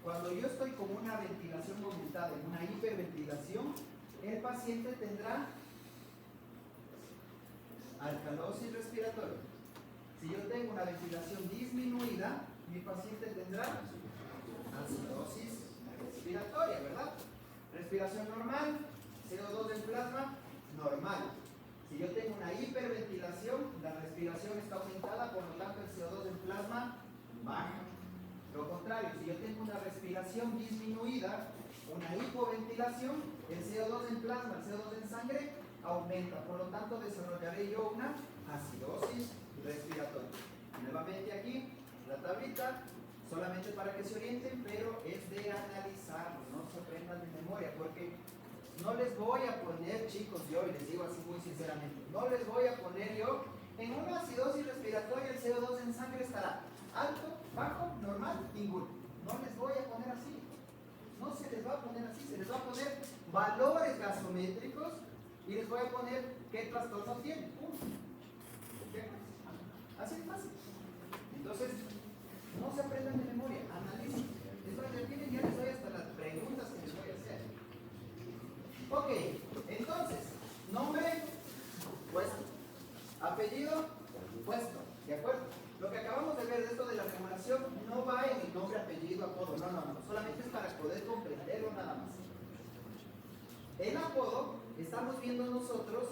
cuando yo estoy con una ventilación aumentada, en una hiperventilación, el paciente tendrá alcalosis respiratoria. Si yo tengo una ventilación disminuida, mi paciente tendrá acidosis respiratoria, ¿verdad? Respiración normal, CO2 en plasma, normal. Si yo tengo una hiperventilación, la respiración está aumentada, por lo tanto el CO2 en plasma baja. Lo contrario, si yo tengo una respiración disminuida, una hipoventilación, el CO2 en plasma, el CO2 en sangre aumenta, por lo tanto desarrollaré yo una acidosis respiratoria. Nuevamente aquí, la tablita, solamente para que se orienten, pero es de analizarlo, no se aprendan de memoria, porque no les voy a poner, chicos, yo, y les digo así muy sinceramente, no les voy a poner yo, en una acidosis respiratoria el CO2 en sangre estará alto, bajo, normal, ninguno. No les voy a poner así, no se les va a poner así, se les va a poner valores gasométricos y les voy a poner qué trastorno tienen, punto. Así es fácil. Entonces, no se aprendan de memoria, analicen. Es más, ya tienen, ya les doy hasta las preguntas que les voy a hacer. Ok, entonces, nombre, puesto. Apellido, puesto. ¿De acuerdo? Lo que acabamos de ver de esto de la regulación no va en el nombre, apellido, apodo. No. Solamente es para poder comprenderlo nada más. El apodo, estamos viendo nosotros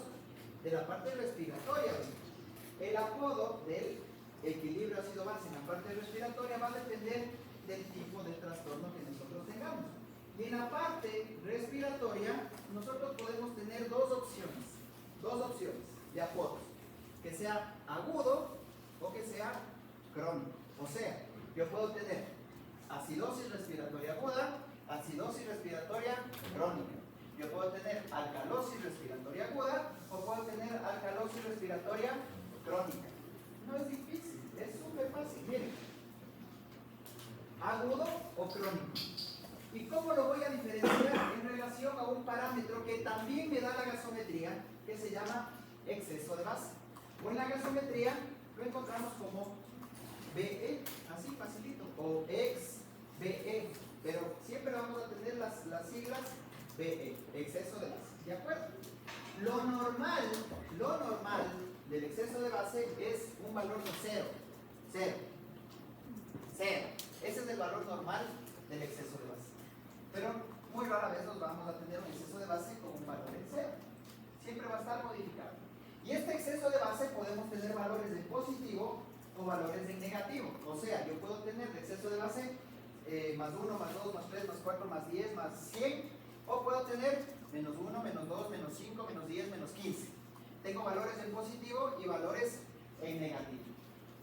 de la parte respiratoria. El apodo del equilibrio ácido-base en la parte respiratoria va a depender del tipo de trastorno que nosotros tengamos. Y en la parte respiratoria, nosotros podemos tener dos opciones de apodos, que sea agudo o que sea crónico. O sea, yo puedo tener acidosis respiratoria aguda, acidosis respiratoria crónica. Yo puedo tener alcalosis respiratoria aguda o puedo tener alcalosis respiratoria crónica. No es difícil, es súper fácil. Miren, agudo o crónico. ¿Y cómo lo voy a diferenciar en relación a un parámetro que también me da la gasometría, que se llama exceso de base? O en la gasometría lo encontramos como BE, así facilito, o ex-BE, pero siempre vamos a tener las siglas BE, exceso de base, ¿de acuerdo? Lo normal del exceso de base es un valor de 0. Ese es el valor normal del exceso de base. Pero muy rara vez nos vamos a tener un exceso de base con un valor en 0. Siempre va a estar modificado. Y este exceso de base podemos tener valores en positivo o valores en negativo. O sea, yo puedo tener de exceso de base más 1, más 2, más 3, más 4, más 10, más 100. O puedo tener menos 1, menos 2, menos 5, menos 10, menos 15. Tengo valores en positivo y valores en negativo.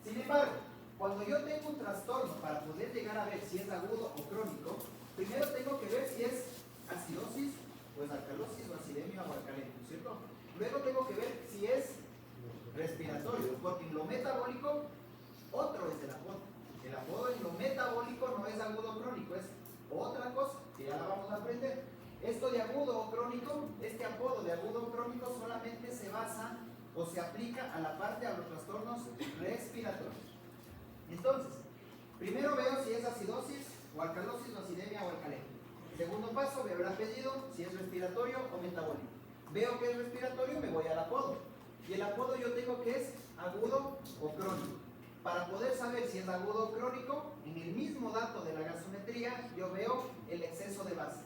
Sin embargo, cuando yo tengo un trastorno, para poder llegar a ver si es agudo o crónico, primero tengo que ver si es acidosis, o es alcalosis, o acidemia, o alcalemia, ¿cierto? Luego tengo que ver si es respiratorio, porque en lo metabólico, otro es el apodo. El apodo en lo metabólico no es agudo o crónico, es otra cosa, que ya la vamos a aprender. Esto de agudo o crónico, este apodo de agudo o crónico solamente se basa o se aplica a la parte, a los trastornos respiratorios. Entonces, primero veo si es acidosis, o alcalosis, o acidemia, o alcalemia. Segundo paso, veo el apellido, si es respiratorio o metabólico. Veo que es respiratorio, me voy al apodo. Y el apodo yo tengo que es agudo o crónico. Para poder saber si es agudo o crónico, en el mismo dato de la gasometría, yo veo el exceso de base.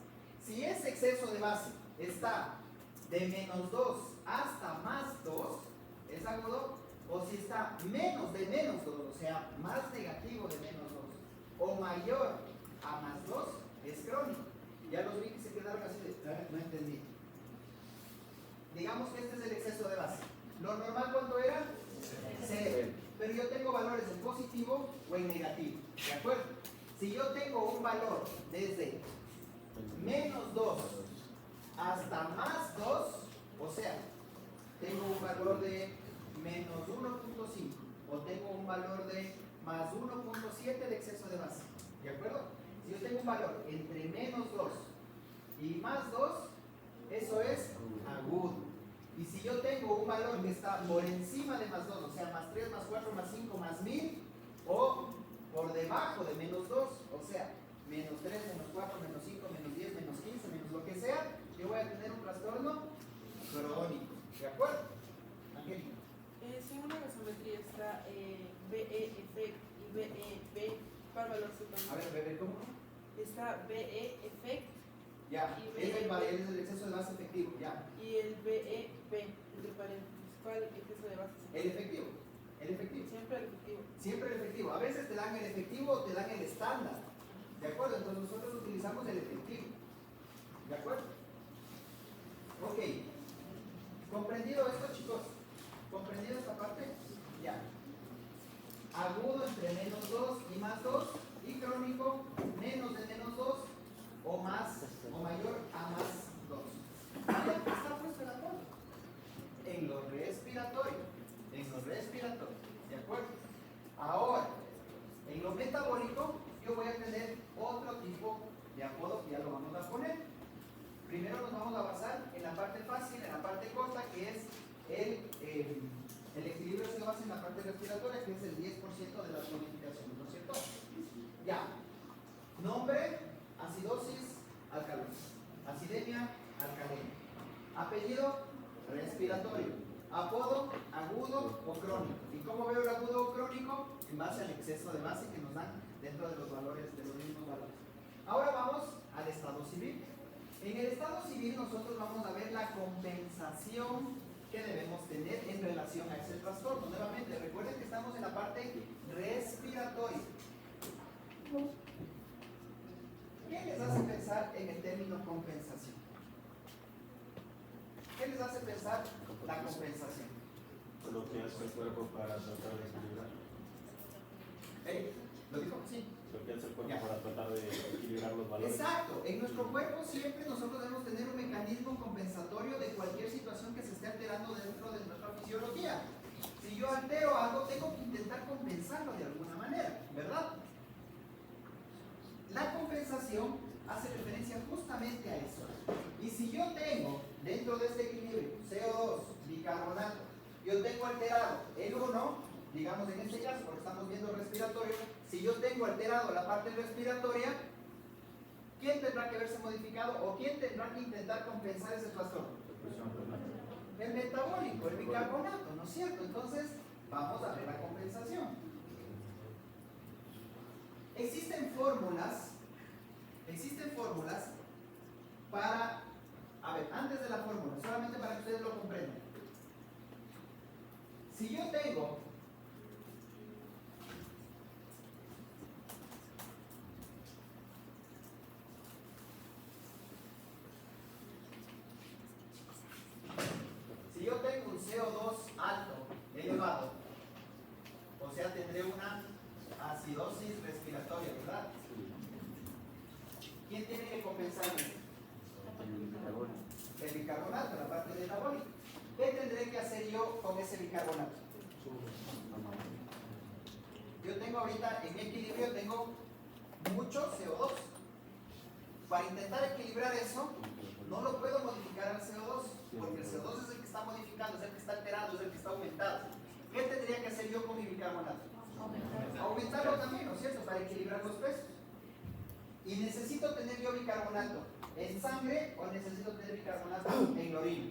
Si ese exceso de base está de menos 2 hasta más 2, es agudo. O si está menos de menos 2, o sea, más negativo de menos 2, o mayor a más 2, es crónico. Ya los vi que se quedaron así de, no entendí. Digamos que este es el exceso de base. ¿Lo normal cuánto era? 0. Pero yo tengo valores en positivo o en negativo. ¿De acuerdo? Si yo tengo un valor desde menos 2 hasta más 2, o sea, tengo un valor de menos 1.5 o tengo un valor de más 1.7 de exceso de base. ¿De acuerdo? Si yo tengo un valor entre menos 2 y más 2, eso es agudo. Y si yo tengo un valor que está por encima de más 2, o sea, más 3, más 4, más 5, más 1000, o por debajo de menos 2, o sea, menos 3, menos 4, menos 5, menos 10, menos 15, menos lo que sea, yo voy a tener un trastorno crónico. ¿De acuerdo? Angélica. Si en una gasometría está BE effect y BE, ¿cuál valor se toma? A ver, bebé, ¿cómo? Está BE effect. Ya, es el exceso de base efectivo, ya. Y el BEP, entre paréntesis, ¿cuál exceso de base se toma? El efectivo, el efectivo. Siempre el efectivo. Siempre el efectivo. A veces te dan el efectivo o te dan el estándar. ¿De acuerdo? Entonces nosotros utilizamos el efectivo. ¿De acuerdo? Ok. ¿Comprendido esto, chicos? ¿Comprendido esta parte? Ya. Agudo entre menos 2 y más 2. Y crónico menos de menos 2 o más o mayor a más 2. Ya está puesto el acuerdo. En lo respiratorio. En lo respiratorio. ¿De acuerdo? Ahora, en lo metabólico, yo voy a tener otro tipo de apodo que ya lo vamos a poner. Primero nos vamos a basar en la parte fácil, en la parte corta, que es el equilibrio se basa en la parte respiratoria, que es el 10% de las modificaciones, ¿no es cierto? Ya. Nombre, acidosis, alcalosis. Acidemia, alcalemia. Apellido, respiratorio. Apodo, agudo o crónico. ¿Y cómo veo el agudo o crónico? En base al exceso de base que nos dan dentro de los valores, de los mismos valores. Ahora vamos al estado civil. En el estado civil nosotros vamos a ver la compensación que debemos tener en relación a ese trastorno. Nuevamente, recuerden que estamos en la parte respiratoria. ¿Qué les hace pensar en el término compensación? ¿Qué les hace pensar la compensación? Lo que hace el cuerpo para tratar de equilibrar. ¿Lo dijo? Sí. Lo que hace el cuerpo para tratar de equilibrar los valores. Exacto. En nuestro cuerpo siempre nosotros debemos tener un mecanismo compensatorio de cualquier situación que se esté alterando dentro de nuestra fisiología. Si yo altero algo, tengo que intentar compensarlo de alguna manera, ¿verdad? La compensación hace referencia justamente a eso. Y si yo tengo dentro de este equilibrio CO2, bicarbonato, yo tengo alterado el 1, digamos en este caso, porque estamos viendo respiratorio, si yo tengo alterado la parte respiratoria, ¿quién tendrá que verse modificado o quién tendrá que intentar compensar ese trastorno? El metabólico, el bicarbonato, ¿no es cierto? Entonces, vamos a ver la compensación. Existen fórmulas para, a ver, antes de la fórmula, solamente para que ustedes lo comprendan. Si yo tengo un CO2 alto, elevado, o sea, tendré una acidosis respiratoria, ¿verdad? ¿Quién tiene que compensarme? El bicarbonato, la parte metabólica. ¿Qué tendré que hacer yo con ese bicarbonato? Yo tengo ahorita, en mi equilibrio, tengo mucho CO2. Para intentar equilibrar eso, no lo puedo modificar al CO2, porque el CO2 es el que está modificando, es el que está alterado, es el que está aumentado. ¿Qué tendría que hacer yo con mi bicarbonato? Aumentarlo también, ¿no es cierto? Para equilibrar los pesos. Y necesito tener yo bicarbonato en sangre o necesito tener bicarbonato en la orina.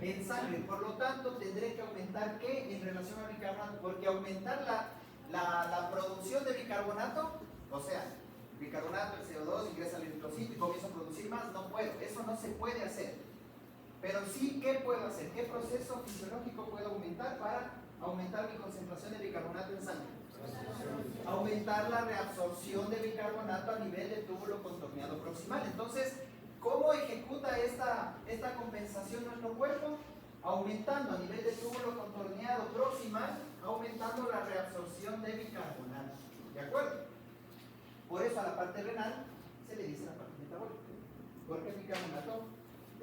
En sangre, por lo tanto tendré que aumentar ¿qué en relación al bicarbonato? Porque aumentar la producción de bicarbonato, o sea, bicarbonato, el CO2 ingresa al eritrocito y comienza a producir más, no puedo, eso no se puede hacer. Pero sí, ¿qué puedo hacer? ¿Qué proceso fisiológico puedo aumentar para aumentar mi concentración de bicarbonato en sangre? Aumentar la reabsorción de bicarbonato a nivel del túbulo contorneado proximal. Entonces, ¿cómo ejecuta esta compensación nuestro cuerpo? Aumentando a nivel del túbulo contorneado proximal, aumentando la reabsorción de bicarbonato. ¿De acuerdo? Por eso a la parte renal se le dice la parte metabólica, porque el bicarbonato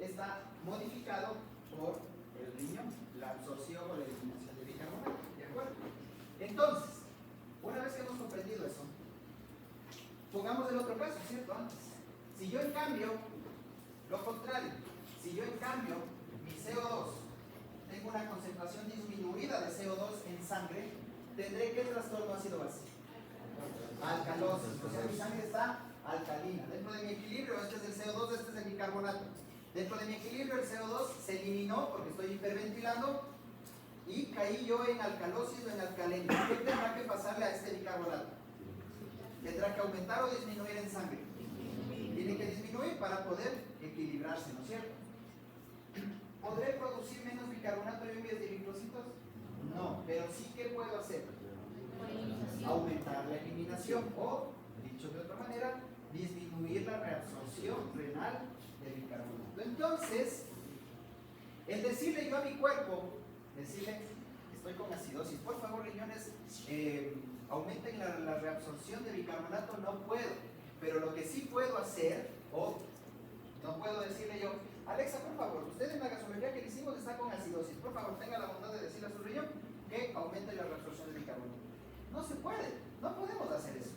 está modificado por el riñón, la absorción o la eliminación de bicarbonato. ¿De acuerdo? Entonces, una vez que hemos comprendido eso, pongamos el otro caso, ¿cierto? Antes, si yo en cambio, lo contrario, si yo en cambio, mi CO2, tengo una concentración disminuida de CO2 en sangre, tendré ¿qué trastorno ácido base? Alcalosis, o sea, mi sangre está alcalina. Dentro de mi equilibrio, este es el CO2, este es el bicarbonato. Dentro de mi equilibrio, el CO2 se eliminó porque estoy hiperventilando y caí yo en alcalosis o en alcalemia. ¿Qué tendrá que pasarle a este bicarbonato? ¿Tendrá que aumentar o disminuir en sangre? Tiene que disminuir para poder equilibrarse, ¿no es cierto? ¿Podré producir menos bicarbonato en vías de eritrocitos? No, pero sí que puedo hacer aumentar la eliminación o, dicho de otra manera, disminuir la reabsorción renal de bicarbonato. Entonces, el decirle yo a mi cuerpo, decirle, estoy con acidosis, por favor riñones, aumenten la reabsorción de bicarbonato, no puedo. Pero lo que sí puedo hacer, o no puedo decirle yo, Alexa, por favor, usted en la gasometría que le hicimos está con acidosis, por favor tenga la bondad de decirle a su riñón que aumente la reabsorción de bicarbonato. No se puede, no podemos hacer eso.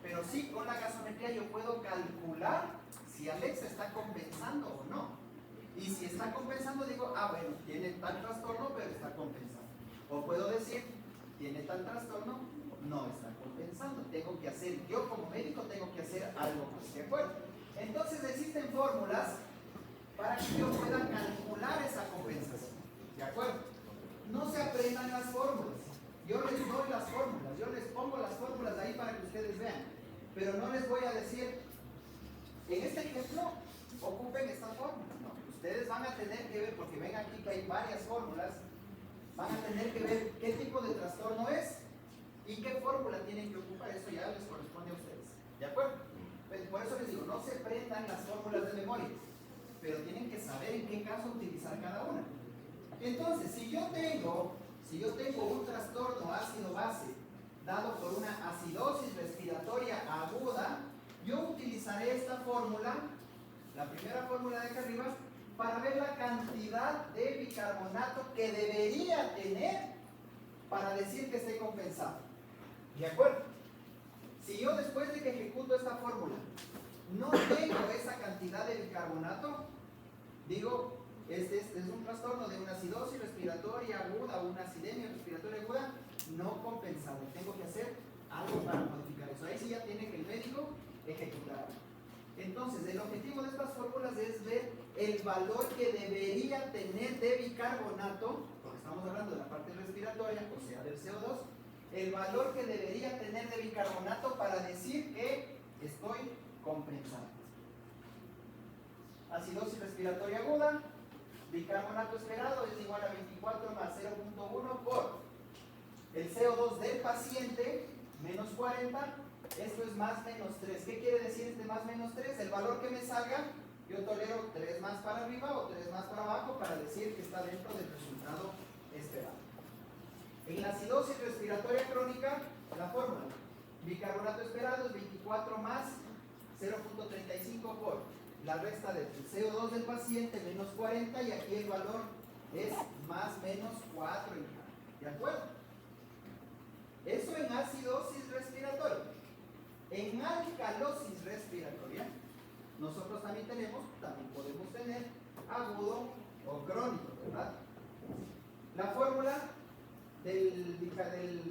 Pero sí, con la gasometría yo puedo calcular si Alexa está compensando o no. Y si está compensando, digo, ah, bueno, tiene tal trastorno, pero está compensando. O puedo decir, tiene tal trastorno, no está compensando. Tengo que hacer, yo como médico tengo que hacer algo más, ¿de acuerdo? Entonces existen fórmulas para que yo pueda calcular esa compensación, ¿de acuerdo? No se aprendan las fórmulas. Yo les doy las fórmulas, yo les pongo las fórmulas ahí para que ustedes vean. Pero no les voy a decir, en este ejemplo, ocupen esta fórmula. No, ustedes van a tener que ver, porque ven aquí que hay varias fórmulas, van a tener que ver qué tipo de trastorno es y qué fórmula tienen que ocupar. Eso ya les corresponde a ustedes, ¿de acuerdo? Pues por eso les digo, no se aprendan las fórmulas de memoria, pero tienen que saber en qué caso utilizar cada una. Entonces, si yo tengo un trastorno ácido-base dado por una acidosis respiratoria aguda, yo utilizaré esta fórmula, la primera fórmula de acá arriba, para ver la cantidad de bicarbonato que debería tener para decir que esté compensado. ¿De acuerdo? Si yo después de que ejecuto esta fórmula no tengo esa cantidad de bicarbonato, digo, este es un trastorno de una acidosis respiratoria aguda o una acidemia respiratoria aguda no compensado. Tengo que hacer algo para modificar eso. Ahí sí ya tiene que el médico ejecutar. Entonces, el objetivo de estas fórmulas es ver el valor que debería tener de bicarbonato, porque estamos hablando de la parte respiratoria, o sea, del CO2, el valor que debería tener de bicarbonato para decir que estoy compensando. Acidosis respiratoria aguda, bicarbonato esperado es igual a 24 más 0.1 por el CO2 del paciente, menos 40, esto es más menos 3. ¿Qué quiere decir este más menos 3? El valor que me salga, yo tolero 3 más para arriba o 3 más para abajo para decir que está dentro del resultado esperado. En la acidosis respiratoria crónica, la fórmula, bicarbonato esperado es 24 más 0.35 por la resta del CO2 del paciente menos 40 y aquí el valor es más menos 4. ¿De acuerdo? Eso en acidosis respiratoria. En alcalosis respiratoria, nosotros también podemos tener agudo o crónico, ¿verdad? La fórmula de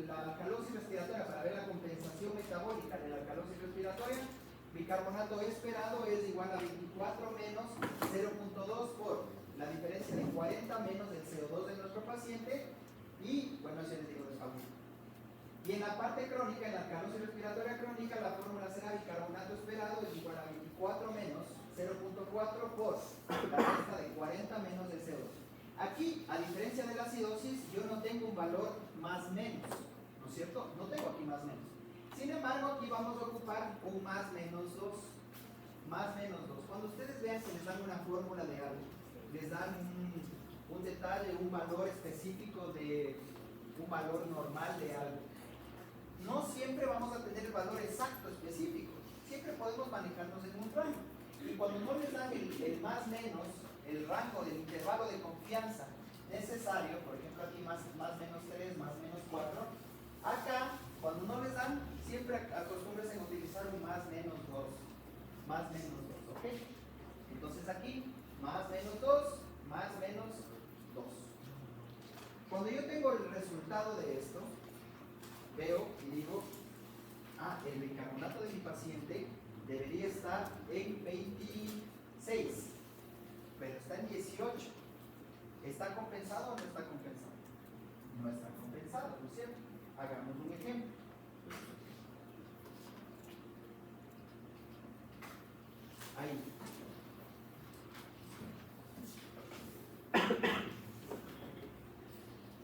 la alcalosis respiratoria para ver la compensación metabólica de la alcalosis respiratoria, bicarbonato esperado es igual a 24 menos 0.2 por la diferencia de 40 menos el CO2 de nuestro paciente y, bueno, eso les digo despacio. Y en la parte crónica, en la alcalosis respiratoria crónica, la fórmula será bicarbonato esperado es igual a 24 menos 0.4 por la resta de 40 menos el CO2. Aquí, a diferencia de la acidosis, yo no tengo un valor más menos, ¿no es cierto? No tengo aquí más menos. Sin embargo, aquí vamos a ocupar un más menos 2. Más menos 2. Cuando ustedes vean que les dan una fórmula de algo, les dan un detalle, un valor específico de un valor normal de algo, no siempre vamos a tener el valor exacto específico. Siempre podemos manejarnos en un rango. Y cuando no les dan el más menos, el rango del intervalo de confianza necesario, por ejemplo aquí más menos 3, más menos 4, acá cuando no les dan, siempre acostumbres en utilizar un más menos 2. Más menos 2, ¿ok? Entonces aquí, más menos 2, más menos 2. Cuando yo tengo el resultado de esto, veo y digo, el bicarbonato de mi paciente debería estar en 26, pero está en 18. ¿Está compensado o no está compensado? No está compensado, ¿no es cierto? Hagamos un ejemplo. Ahí.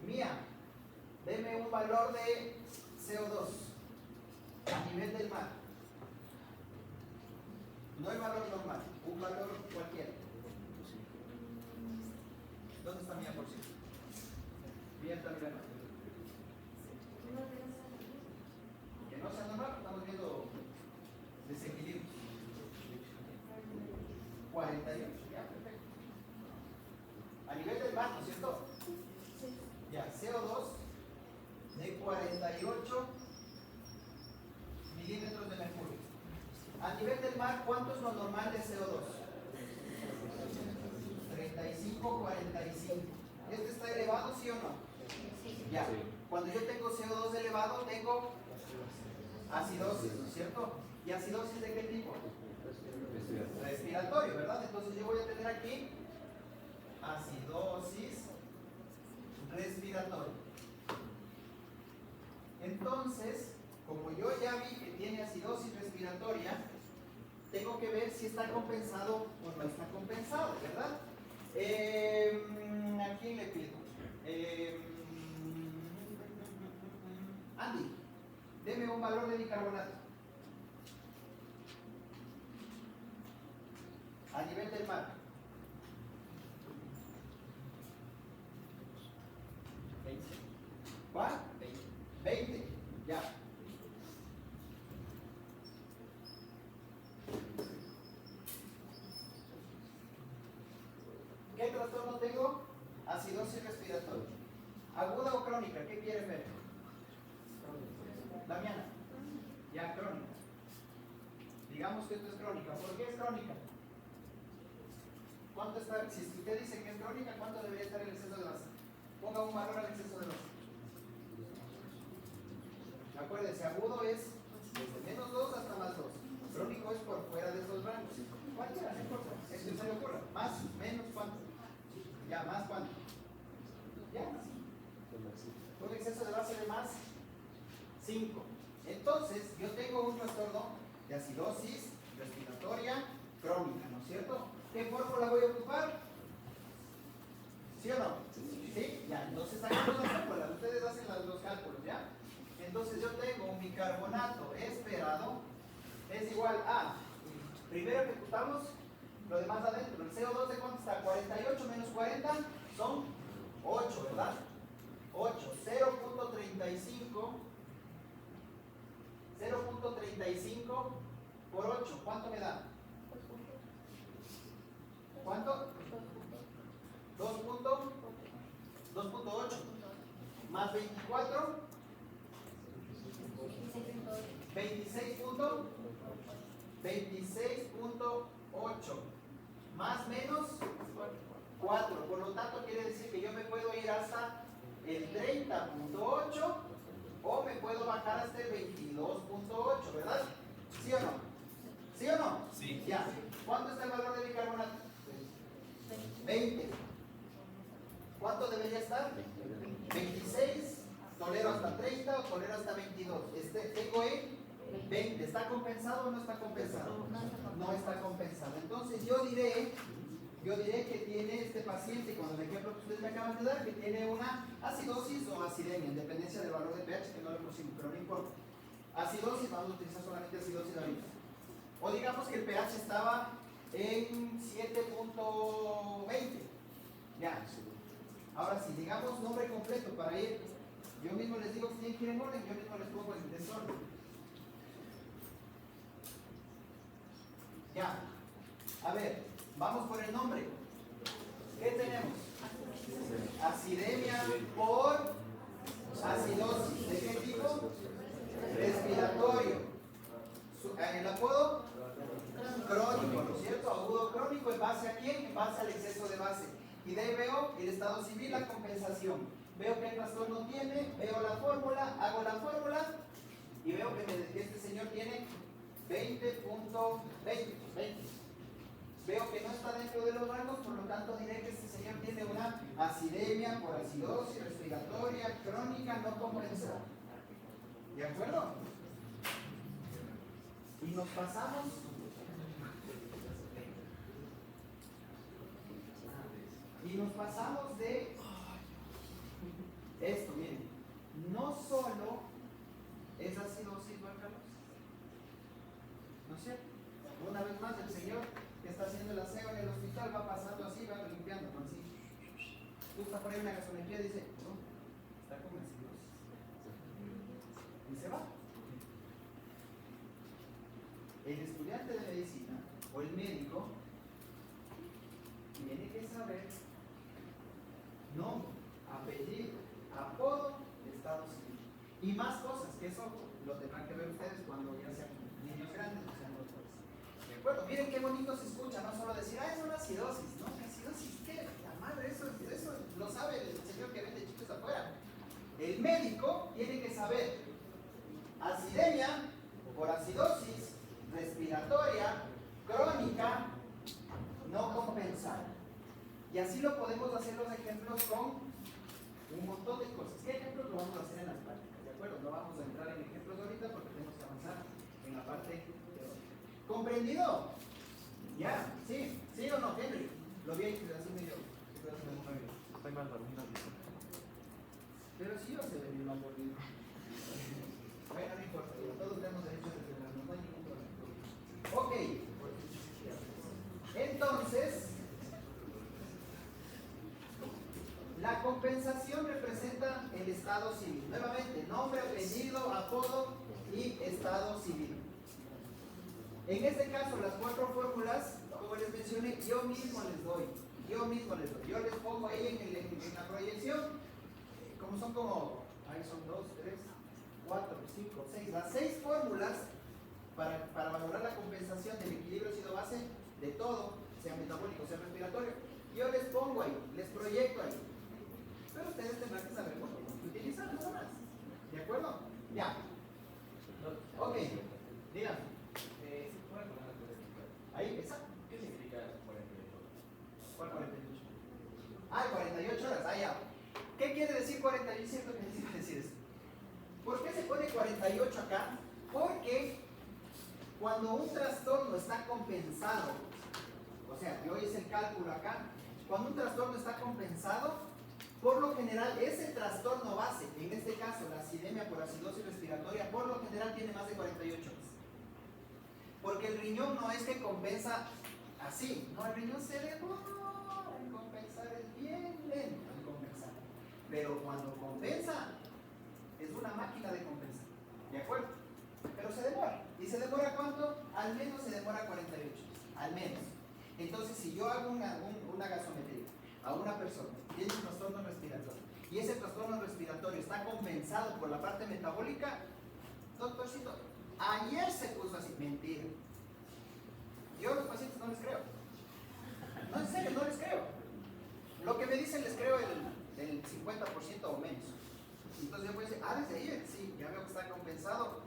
Mía, deme un valor de CO2 a nivel del mar. No el valor normal, un valor cualquiera. ¿Dónde está mi A por ciento? Bien, también. Que no sea normal, estamos viendo desequilibrios. 48, ya, perfecto. A nivel del mar, ¿no es cierto? Ya, CO2 de 48 milímetros de mercurio. A nivel del mar, ¿cuánto es lo normal de CO2? 35, 45. ¿Este está elevado, sí o no? Ya. Cuando yo tengo CO2 elevado, tengo acidosis, ¿no es cierto? ¿Y acidosis de qué tipo? Respiratorio, ¿verdad? Entonces yo voy a tener aquí acidosis respiratoria. Entonces, como yo ya vi que tiene acidosis respiratoria, tengo que ver si está compensado o no está compensado, ¿verdad? ¿A quién le pido? Andy, deme un valor de bicarbonato. A nivel del mar. 20. ¿Cuál? 20. Ya. ¿Qué trastorno tengo? Acidosis respiratoria. ¿Aguda o crónica? ¿Qué quieren ver? Damiana. Ya, crónica. Digamos que esto es crónica. ¿Por qué es crónica? ¿Cuánto está? Si usted dice que es crónica, ¿cuánto debería estar el exceso de base? Ponga un valor al exceso de base. Acuérdense, agudo es desde menos 2 hasta más 2. Crónico es por fuera de esos rangos. Cualquiera, no importa. Es que se le ocurra. Más, menos, ¿cuánto? Ya, más, ¿cuánto? Ya, un exceso de base de más 5. Entonces, yo tengo un trastorno de acidosis respiratoria crónica, ¿no es cierto? ¿Qué fórmula voy a ocupar? ¿Sí o no? ¿Sí? Ya, entonces hagamos la fórmula. Ustedes hacen los cálculos, ¿ya? Entonces yo tengo un bicarbonato esperado es igual a, primero ejecutamos lo demás adentro. El CO2 de cuánto está? 48 menos 40 son 8, ¿verdad? 8, 0.35 por 8, ¿cuánto me da? ¿Cuánto? 2.8 más 24, 26.8 más menos 4, por lo tanto quiere decir que yo me puedo ir hasta el 30.8 o me puedo bajar hasta el 22.8, ¿verdad? ¿Sí o no? ¿Sí o no? Sí. Ya. ¿Cuánto está el valor de bicarbonato? 20. ¿Cuánto debería estar? 26. Tolero hasta 30 o tolero hasta 22. Tengo en 20. ¿Está compensado o no está compensado? No está compensado. Entonces yo diré que tiene este paciente, con el ejemplo que ustedes me acaban de dar, que tiene una acidosis o acidemia, en dependencia del valor de pH, que no le pusimos, pero no importa. Acidosis, vamos a utilizar solamente acidosis ahorita. O digamos que el pH estaba en 7.20. Ya. Ahora sí, digamos nombre completo para ir. Yo mismo les digo que tienen que ir en orden, yo mismo les pongo el desorden. Ya. A ver, vamos por el nombre. ¿Qué tenemos? Acidemia por acidosis. ¿De qué tipo? Respiratorio. ¿El apodo? Crónico, ¿no es cierto? Agudo crónico, ¿en base a quién? En base al exceso de base. Y de ahí veo el estado civil, la compensación. Veo qué trastorno tiene, veo la fórmula, hago la fórmula y veo que este señor tiene 20.20. Veo que no está dentro de los rangos, por lo tanto diré que este señor tiene una acidemia por acidosis respiratoria crónica no compensada. ¿De acuerdo? Y nos pasamos de esto, miren, no solo es acidosis, Juan Carlos, ¿no es cierto? Una vez más más el señor que está haciendo el aseo en el hospital va pasando así, va limpiando, con así. Gusta poner una gasometría y dice, no, está con acidosis. Y se va. El estudiante de medicina o el médico tiene que saber nombre, apellido, apodo, estado civil y más cosas, que eso lo tendrán que ver ustedes cuando ya sean niños grandes o sean doctores. ¿De acuerdo? Miren qué bonito se escucha, no solo decir, es una acidosis, ¿no? ¿Acidosis qué? La madre, eso lo sabe el señor que vende chicos afuera. El médico tiene que saber acidemia por acidosis respiratoria crónica no compensada. Y así lo podemos hacer los ejemplos con un montón de cosas. ¿Qué ejemplos lo vamos a hacer en las prácticas? ¿De acuerdo? No vamos a entrar en ejemplos ahorita porque tenemos que avanzar en la parte teórica. ¿Comprendido? ¿Ya? ¿Sí? ¿Sí o no, Henry? Lo vi ahí, así medio. Pero sí o se ve bien mal dormido. Bueno, no importa, todos tenemos derecho a recuperarnos, no hay ningún problema. Ok. Entonces, la compensación representa el estado civil. Nuevamente, nombre, apellido, apodo y estado civil. En este caso, las 4 fórmulas, como les mencioné, yo mismo les doy. Yo les pongo ahí en la proyección, como son como, ahí son 2, 3, 4, 5, 6, las 6 fórmulas para valorar la compensación del equilibrio ácido-base de todo, sea metabólico, sea respiratorio. Yo les pongo ahí, les proyecto ahí. Pero ustedes tendrán que saber cómo utilizar nada más. ¿De acuerdo? Ya. Ok, díganme. Ahí, exacto. ¿Qué significa 48? ¿Cuál 48? Ah, 48 horas, ah, ya. ¿Qué quiere decir 48? Es cierto que necesito decir eso. ¿Por qué se pone 48 acá? Porque cuando un trastorno está compensado, o sea, yo hice el cálculo acá, cuando un trastorno está compensado, por lo general ese trastorno base, en este caso la acidemia por acidosis respiratoria, por lo general tiene más de 48 horas. Porque el riñón no es que compensa así, no, el riñón se demora en compensar, es bien lento en compensar. Pero cuando compensa, es una máquina de compensar, ¿de acuerdo? Pero se demora. ¿Y se demora cuánto? Al menos se demora 48 horas, al menos. Entonces, si yo hago una gasometría a una persona, tiene un trastorno respiratorio, y ese trastorno respiratorio está compensado por la parte metabólica, doctorcito, ayer se puso así, mentira. Yo a los pacientes no les creo. No, en serio, no les creo. Lo que me dicen les creo el 50% o menos. Entonces yo puedo decir, desde ayer, sí, ya veo que está compensado.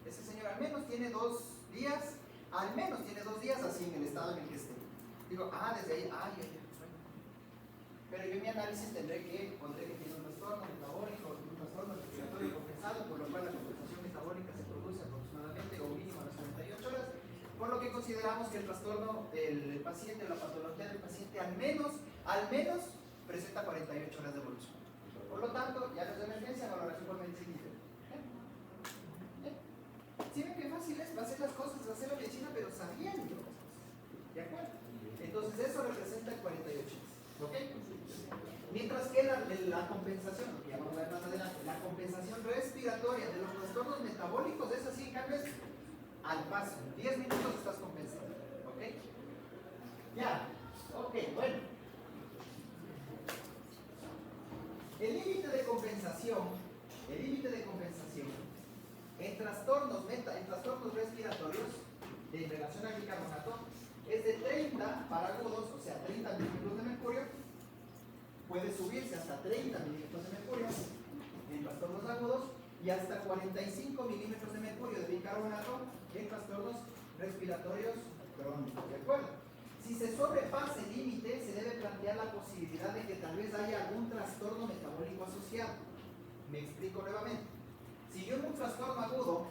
Ese señor al menos tiene 2 días, así en el estado en el que esté. Digo, desde ayer, pero yo en mi análisis pondré que tiene un trastorno metabólico, un trastorno respiratorio compensado, por lo cual la compensación metabólica se produce aproximadamente o mínimo a las 48 horas, por lo que consideramos que el trastorno del paciente, la patología del paciente al menos presenta 48 horas de evolución. Por lo tanto, ya no es de emergencia, valoración por medicina interna. ¿Sí ven qué fácil es hacer las cosas, hacer la medicina, pero sabiendo las cosas? ¿De acuerdo? Entonces eso representa el 48 horas. ¿Ok? Mientras que la compensación, lo que ya vamos a ver más adelante, la compensación respiratoria de los trastornos metabólicos es así, en cambio es al paso. 10 minutos estás compensando. ¿Ok? Ya. Ok, bueno. El límite de compensación en trastornos respiratorios en relación al bicarbonato es de 30 para agudos, o sea 30 milímetros de mercurio, puede subirse hasta 30 milímetros de mercurio en trastornos agudos y hasta 45 milímetros de mercurio de bicarbonato en trastornos respiratorios crónicos, ¿de acuerdo? Si se sobrepasa el límite, se debe plantear la posibilidad de que tal vez haya algún trastorno metabólico asociado. Me explico nuevamente. Si yo en un trastorno agudo,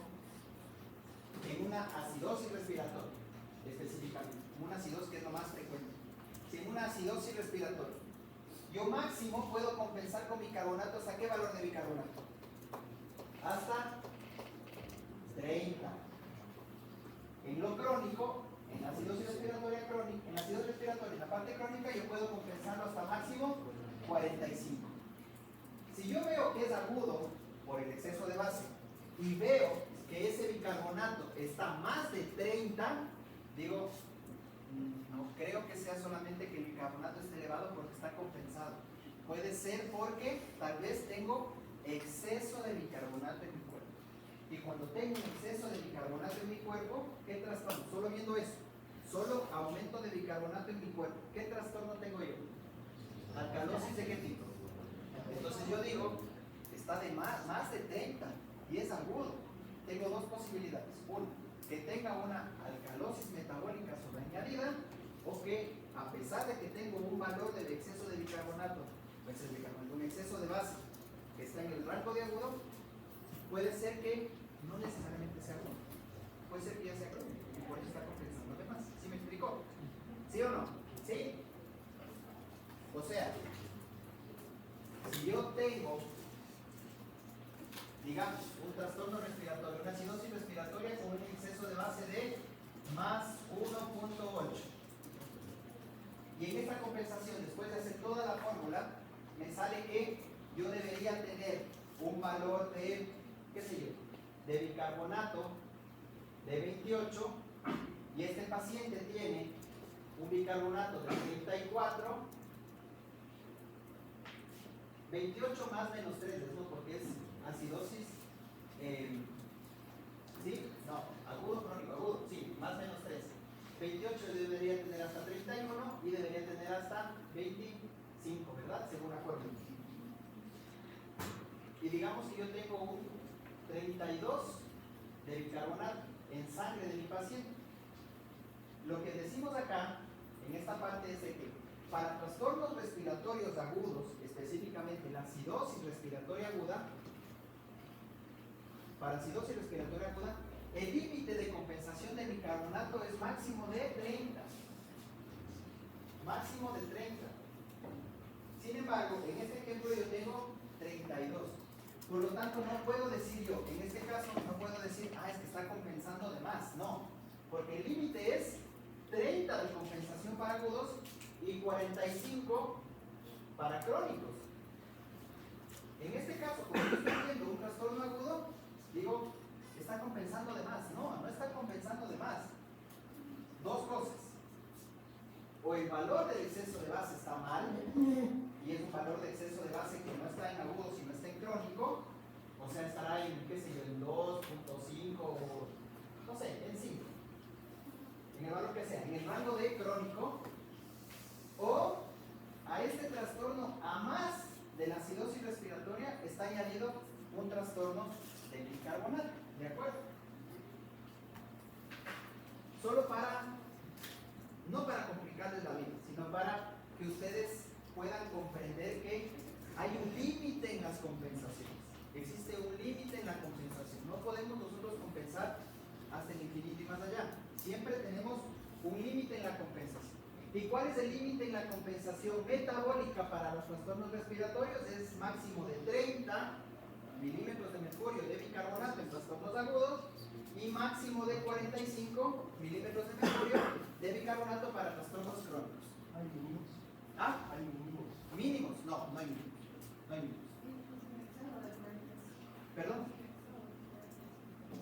en una acidosis respiratoria, específicamente, una acidosis que es lo más frecuente, si en una acidosis respiratoria, yo máximo puedo compensar con bicarbonato, ¿hasta qué valor de bicarbonato? Hasta 30. En lo crónico, en la acidosis respiratoria crónica, en la acidosis respiratoria, en la parte crónica, yo puedo compensarlo hasta máximo 45. Si yo veo que es agudo por el exceso de base y veo que ese bicarbonato está más de 30, digo, no creo que sea solamente que el bicarbonato esté elevado porque está compensado. Puede ser porque tal vez tengo exceso de bicarbonato en mi cuerpo. Y cuando tengo un exceso de bicarbonato en mi cuerpo, ¿qué trastorno? Solo viendo eso, solo aumento de bicarbonato en mi cuerpo. ¿Qué trastorno tengo yo? ¿Alcalosis de qué tipo? Entonces yo digo, está de más de 30 y es agudo. Tengo dos posibilidades. Una, que tenga una alcalosis metabólica sobreañadida, o que a pesar de que tengo un valor del exceso de bicarbonato, un exceso de base que está en el rango de agudo, puede ser que no necesariamente sea agudo. Puede ser que ya sea crónico y por eso está compensando de más. ¿Sí me explicó? ¿Sí o no? ¿Sí? O sea, si yo tengo, digamos, un trastorno respiratorio, una acidosis respiratoria con un exceso de base de más 1.8, y en esta compensación, después de hacer toda la fórmula, me sale que yo debería tener un valor de, qué sé yo, de bicarbonato de 28, y este paciente tiene un bicarbonato de 34, 28 más menos 3, ¿no? Porque es acidosis, ¿sí? No, agudo, crónico, agudo, sí, más menos 3. 28 debería tener hasta 31 y debería tener hasta 25, ¿verdad? Según acuerdo. Y digamos que yo tengo un 32 de bicarbonato en sangre de mi paciente. Lo que decimos acá, en esta parte, es de que para trastornos respiratorios agudos, específicamente la acidosis respiratoria aguda, para acidosis respiratoria aguda, el límite de compensación de bicarbonato es máximo de 30. Máximo de 30. Sin embargo, en este ejemplo yo tengo 32. Por lo tanto, no puedo decir yo, en este caso, no puedo decir, es que está compensando de más. No, porque el límite es 30 de compensación para agudos y 45 para crónicos. En este caso, como yo estoy viendo un trastorno agudo, digo, está compensando de más. No, no está compensando de más. Dos cosas. O el valor del exceso de base está mal, y es un valor de exceso de base que no está en agudo, sino está en crónico, o sea, estará en, qué sé yo, en 2.5 o, no sé, en 5. En el valor que sea, en el rango de crónico, o a este trastorno, a más de la acidosis respiratoria, está añadido un trastorno de bicarbonato, ¿de acuerdo? Solo para, no para complicarles la vida, sino para que ustedes puedan comprender que hay un límite en las compensaciones. Existe un límite en la compensación. No podemos nosotros compensar hasta el infinito y más allá. Siempre tenemos un límite en la compensación. ¿Y cuál es el límite en la compensación metabólica para los trastornos respiratorios? Es máximo de 30 milímetros de mercurio de bicarbonato en trastornos agudos y máximo de 45 milímetros de mercurio de bicarbonato para trastornos crónicos. ¿Hay mínimos? ¿Hay mínimos? ¿Mínimos? No, no hay mínimos. No hay mínimos. ¿Perdón?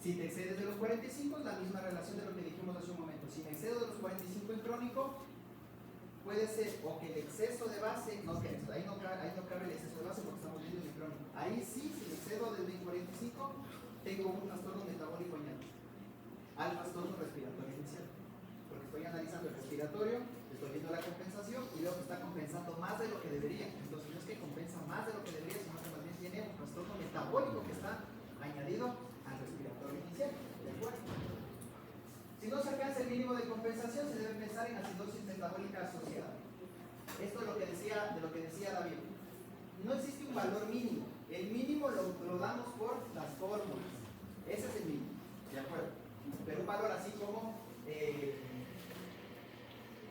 Si te excedes de los 45, es la misma relación de lo que dijimos hace un momento. Si me excedo de los 45 en crónico, puede ser o que el exceso de base, ahí no cabe el exceso de base porque estamos viendo en el crónico. Ahí sí, si me excedo del 45, tengo un trastorno metabólico añadido al trastorno respiratorio inicial. Porque estoy analizando el respiratorio, estoy viendo la compensación y veo que está compensando más de lo que debería. Entonces no es que compensa más de lo que debería, sino que también tiene un trastorno metabólico que está añadido al respiratorio inicial. ¿De acuerdo? Si no se alcanza el mínimo de compensación, se debe pensar en acidosis metabólica asociada. Esto es lo que decía David. No existe un valor mínimo. El mínimo lo damos por las fórmulas. Ese es el mínimo. ¿De acuerdo? Pero un valor así como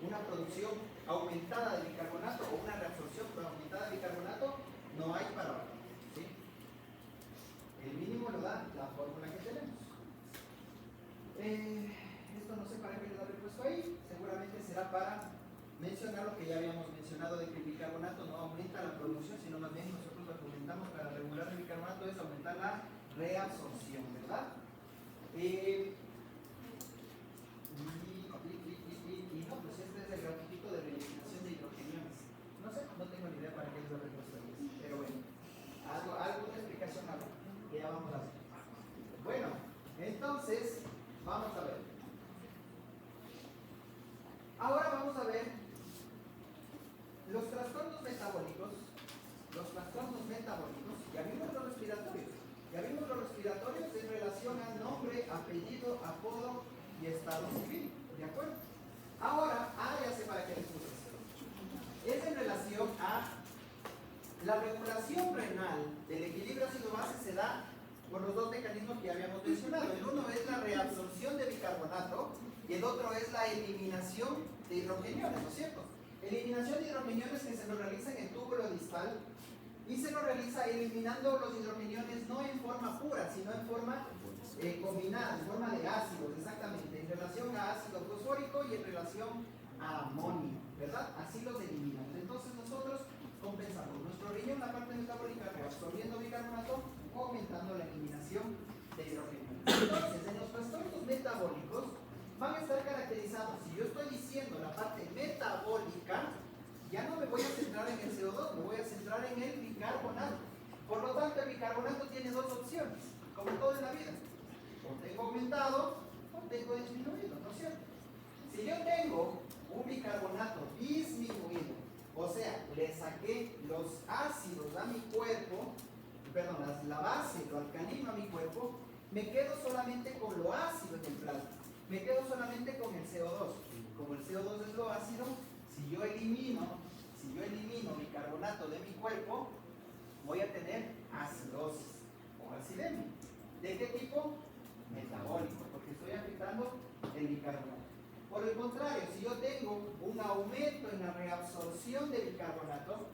una producción aumentada de bicarbonato o una reabsorción aumentada de bicarbonato, no hay para abajo. ¿Sí? El mínimo lo da la fórmula que tenemos. Esto no sé para qué les habré puesto ahí. reabsorción, ¿verdad? No, pues este es el grafiquito de la eliminación de hidrogeniones. No sé, no tengo ni idea para qué es lo que pero bueno, alguna explicación habrá, que ya vamos a hacer. Bueno, entonces, vamos a ver. Ahora vamos a ver los trastornos metabólicos. Ya vimos los respiratorios. Ya vimos los respiratorios en relación al nombre, apellido, apodo y estado civil. ¿De acuerdo? Ahora, ya sé para qué les puse esto. Es en relación a la regulación renal del equilibrio ácido-base se da por los dos mecanismos que ya habíamos mencionado. El uno es la reabsorción de bicarbonato y el otro es la eliminación de hidrogeniones, ¿no es cierto? Eliminación de hidrogeniones que se nos realiza en el túbulo distal y se nos realiza eliminando los hidrogeniones no en forma pura, sino en forma combinada, en forma de ácidos, exactamente, en relación a ácido fosfórico y en relación a amonio, ¿verdad? Así los eliminamos. Entonces nosotros compensamos nuestro riñón, la parte metabólica, reabsorbiendo bicarbonato, aumentando la eliminación de hidrogeniones. Entonces, en los trastornos metabólicos van a estar caracterizados, si yo estoy diciendo la parte metabólica, ya no me voy a centrar en el CO2, me voy a centrar en el bicarbonato. Por lo tanto, el bicarbonato tiene dos opciones, como todo en la vida. O tengo aumentado o tengo disminuido, ¿no es cierto? Si yo tengo un bicarbonato disminuido, o sea, le saqué los ácidos a mi cuerpo, perdón, la base, lo alcalino a mi cuerpo, me quedo solamente con lo ácido en el plasma. Me quedo solamente con el CO2. Como el CO2 es lo ácido, si yo elimino bicarbonato de mi cuerpo, voy a tener acidosis o acidemia. ¿De qué tipo? Metabólico, porque estoy afectando el bicarbonato. Por el contrario, si yo tengo un aumento en la reabsorción de bicarbonato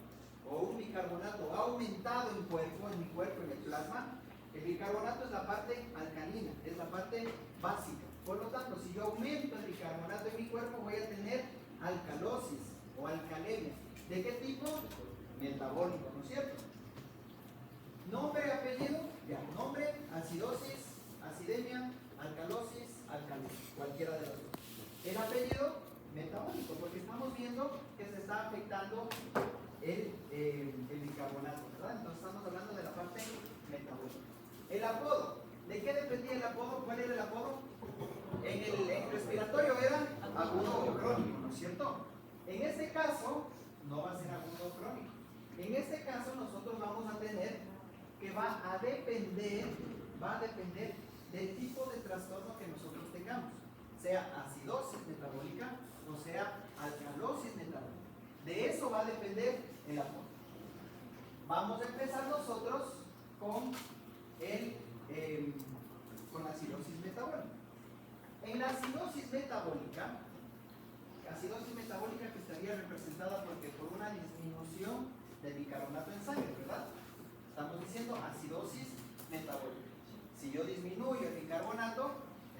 o un bicarbonato aumentado en mi cuerpo, en el plasma, el bicarbonato es la parte alcalina, es la parte básica. Por lo tanto, si yo aumento el bicarbonato en mi cuerpo, voy a tener alcalosis o alcalemia. ¿De qué tipo? Metabólico, ¿no es cierto? Nombre, apellido, ya. Nombre, acidosis, acidemia, alcalosis, alcalemia. Cualquiera de los dos. El apellido, metabólico, porque estamos viendo que se está afectando el bicarbonato, ¿verdad? Entonces estamos hablando de la parte metabólica. El apodo, ¿de qué dependía el apodo? ¿Cuál era el apodo? En el respiratorio era agudo o crónico, ¿no es cierto? En este caso, no va a ser agudo o crónico. En este caso, nosotros vamos a tener que va a depender del tipo de trastorno que nosotros tengamos, sea acidosis metabólica o sea alcalosis metabólica. De eso va a depender el apodo. Vamos a empezar nosotros con la acidosis metabólica. En la acidosis metabólica que estaría representada por una disminución del bicarbonato en sangre, ¿verdad? Estamos diciendo acidosis metabólica. Si yo disminuyo el bicarbonato,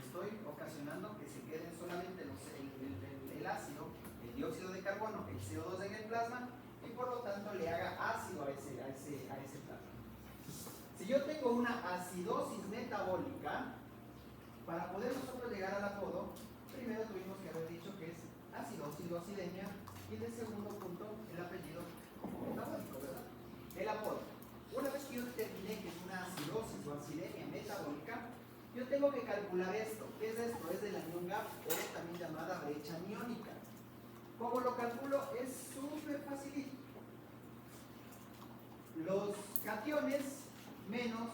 estoy ocasionando que se queden solamente el ácido, el dióxido de carbono, el CO2 en el plasma, y por lo tanto le haga ácido a ese plasma. Si yo tengo una acidosis metabólica, para poder nosotros llegar al apodo, primero tuvimos que haber dicho que es acidosis o acidemia, y en el segundo punto el apellido metabólico, ¿verdad? El apodo. Una vez que yo determiné que es una acidosis o acidemia metabólica, yo tengo que calcular esto. ¿Qué es esto? Es de la anión gap, o también llamada brecha aniónica. ¿Cómo lo calculo? Es súper facilito. Los cationes menos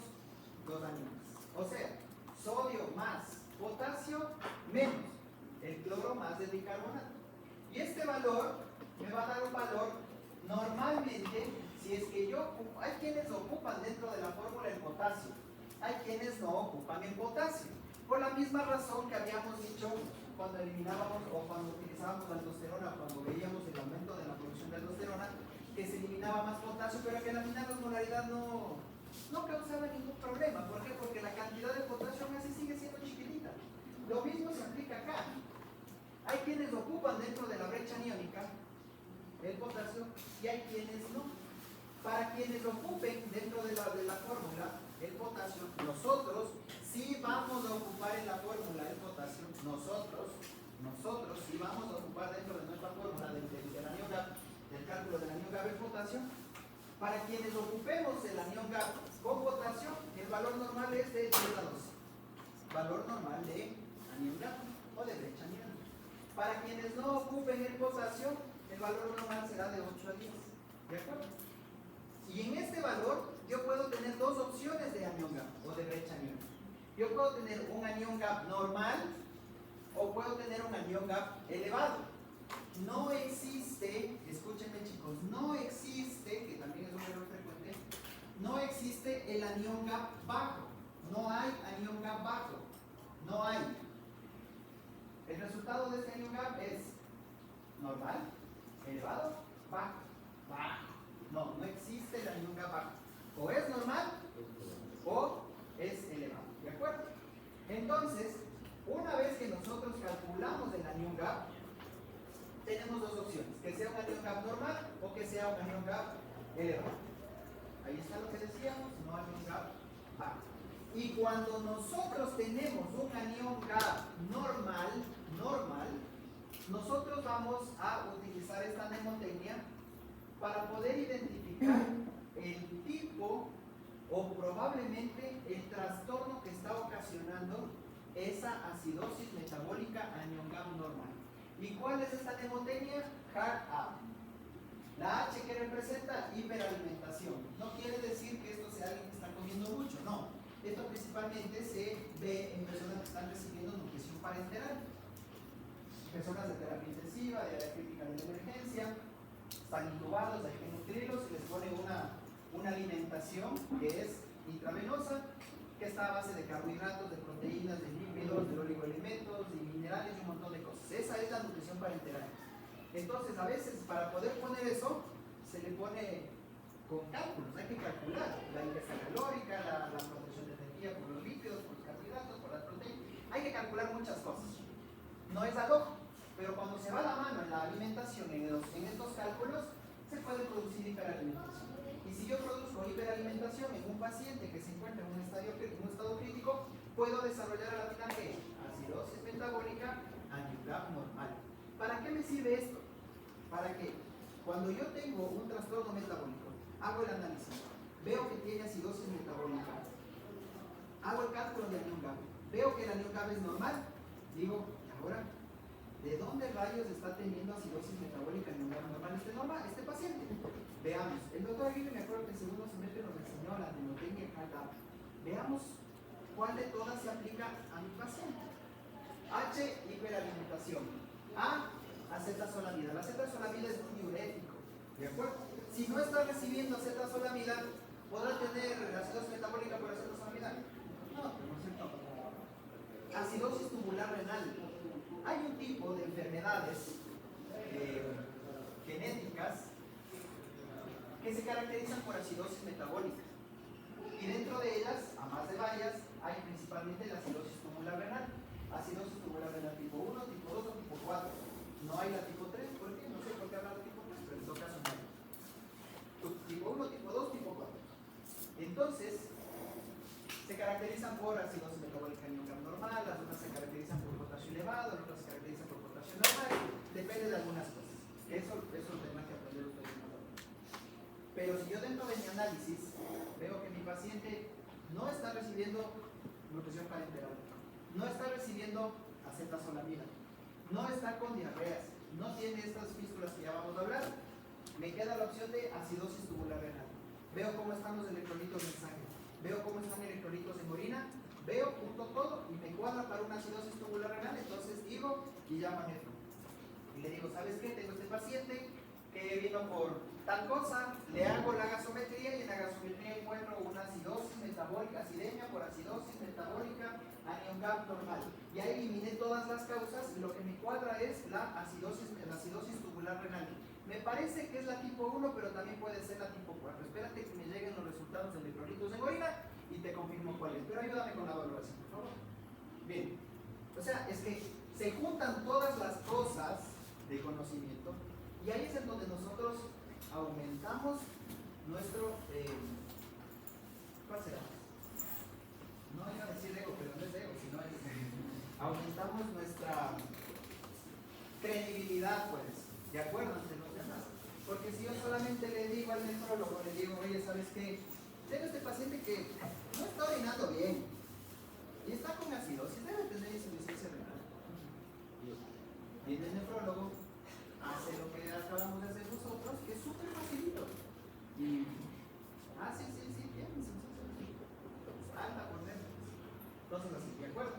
los aniones. O sea, sodio más potasio menos el cloro más el bicarbonato. Y este valor me va a dar un valor normalmente, si es que hay quienes ocupan dentro de la fórmula el potasio, hay quienes no ocupan el potasio. Por la misma razón que habíamos dicho cuando eliminábamos o cuando utilizábamos la aldosterona, cuando veíamos el aumento de la producción de aldosterona, que se eliminaba más potasio, pero que al final la osmolaridad no causaba ningún problema. ¿Por qué? Porque la cantidad de potasio aún así sigue siendo chiquitita. Lo mismo se aplica acá. Hay quienes ocupan dentro de la brecha aniónica el potasio y hay quienes no. Para quienes ocupen dentro de la fórmula el potasio, nosotros sí vamos a ocupar en la fórmula el potasio, nosotros sí vamos a ocupar dentro de nuestra fórmula del anión GAP, del cálculo del anión GAP el potasio. Para quienes ocupemos el anión GAP con potasio, el valor normal es de 10 a 12. Valor normal de anión GAP o de brecha anión. Para quienes no ocupen el potasio, el valor normal será de 8 a 10. ¿De acuerdo? Y en este valor yo puedo tener dos opciones de anión GAP o de brecha anión. Yo puedo tener un anión GAP normal o puedo tener un anión GAP elevado. No existe, escúchenme chicos, no existe, que también es un error frecuente, no existe el anión GAP bajo. No hay anión GAP bajo. No hay. El resultado de este anión GAP es normal, elevado, bajo, bajo. No existe el anión GAP bajo. O es normal o es elevado. ¿De acuerdo? Entonces, una vez que nosotros calculamos el anión GAP, tenemos dos opciones, que sea un anión GAP normal o que sea un anión GAP elevado. Ahí está lo que decíamos, no anión GAP bajo. Y cuando nosotros tenemos un anión GAP normal, nosotros vamos a utilizar esta mnemotecnia para poder identificar el tipo o probablemente el trastorno que está ocasionando esa acidosis metabólica anión GAP normal. ¿Y cuál es esta mnemotecnia? HART-A. La H que representa hiperalimentación. No quiere decir que esto sea alguien que está comiendo mucho, no. Esto principalmente se ve en personas que están recibiendo nutrición parenteral. Personas de terapia intensiva, de área crítica de emergencia, están intubados, hay que nutrirlos y les pone una alimentación que es intravenosa, que está a base de carbohidratos, de proteínas, de lípidos, de oligoelementos, de minerales y un montón de cosas. Esa es la nutrición parenteral. Entonces, a veces, para poder poner eso, se le pone con cálculos, hay que calcular la ingesta calórica, la producción de energía por los lípidos, por los carbohidratos, por las proteínas. Hay que calcular muchas cosas. No es ad hoc, pero cuando se va la mano en la alimentación, en estos cálculos, se puede producir hiperalimentación. Y si yo produzco hiperalimentación en un paciente que se encuentra en un estado crítico, puedo desarrollar a la final ¿qué? Acidosis metabólica anión GAP normal. ¿Para qué me sirve esto? Para que cuando yo tengo un trastorno metabólico, hago el análisis, veo que tiene acidosis metabólica, hago el cálculo del anión GAP, veo que el anión GAP es normal, digo, ahora, ¿de dónde rayos está teniendo acidosis metabólica anión GAP normal este paciente? Veamos, el doctor Aguirre me acuerdo que en segundo semestre nos enseñó la mnemotecnia HART-A. Veamos cuál de todas se aplica a mi paciente. H, hiperalimentación. A, acetazolamida. La acetazolamida es un diurético, ¿de acuerdo? Si no está recibiendo acetazolamida, ¿podrá tener acidosis metabólica por acetazolamida? No, no es cierto. Acidosis tubular renal. Hay un tipo de enfermedades genéticas que se caracterizan por acidosis metabólica. Y dentro de ellas, a más de varias, hay principalmente la acidosis tubular renal. Acidosis tubular renal tipo 1, tipo 2 o tipo 4. No hay la tipo 3, ¿por qué? No sé por qué hablar de tipo 3, pero en todo caso no hay. Tipo 1, tipo 2, tipo 4. Entonces, se caracterizan por acidosis metabólica anión GAP normal, las otras se caracterizan por potasio elevado, las otras se caracterizan por potasio normal, depende de algunas cosas. Eso tendrán que aprender ustedes más. Pero si yo dentro de mi análisis veo que mi paciente no está recibiendo nutrición parenteral, no está recibiendo acetazolamida, no está con diarreas, no tiene estas fístulas que ya vamos a hablar, me queda la opción de acidosis tubular renal. Veo cómo están los electrolitos en sangre, veo cómo están electrolitos en orina, veo, junto todo y me cuadra para una acidosis tubular renal, entonces digo y llamo a nefro. Y le digo, ¿sabes qué? Tengo este paciente que vino por tal cosa, le hago la gasometría y en la gasometría encuentro una acidosis metabólica, acidemia por acidosis metabólica anión GAP normal. Y ahí eliminé todas las causas y lo que me cuadra es la acidosis tubular renal. Me parece que es la tipo 1, pero también puede ser la tipo 4. Espérate que me lleguen los resultados de electrolitos en orina y te confirmo cuál es. Pero ayúdame con la valoración, por favor. Bien. O sea, es que se juntan todas las cosas de conocimiento y ahí es en donde nosotros aumentamos nuestro ¿cuál será? Tengo este paciente que no está orinando bien y está con acidosis, debe tener insuficiencia renal. Viene el nefrólogo, hace lo que acabamos de hacer nosotros, que es súper facilito. Y, sí, bien, alta por dentro. Entonces así, ¿de acuerdo?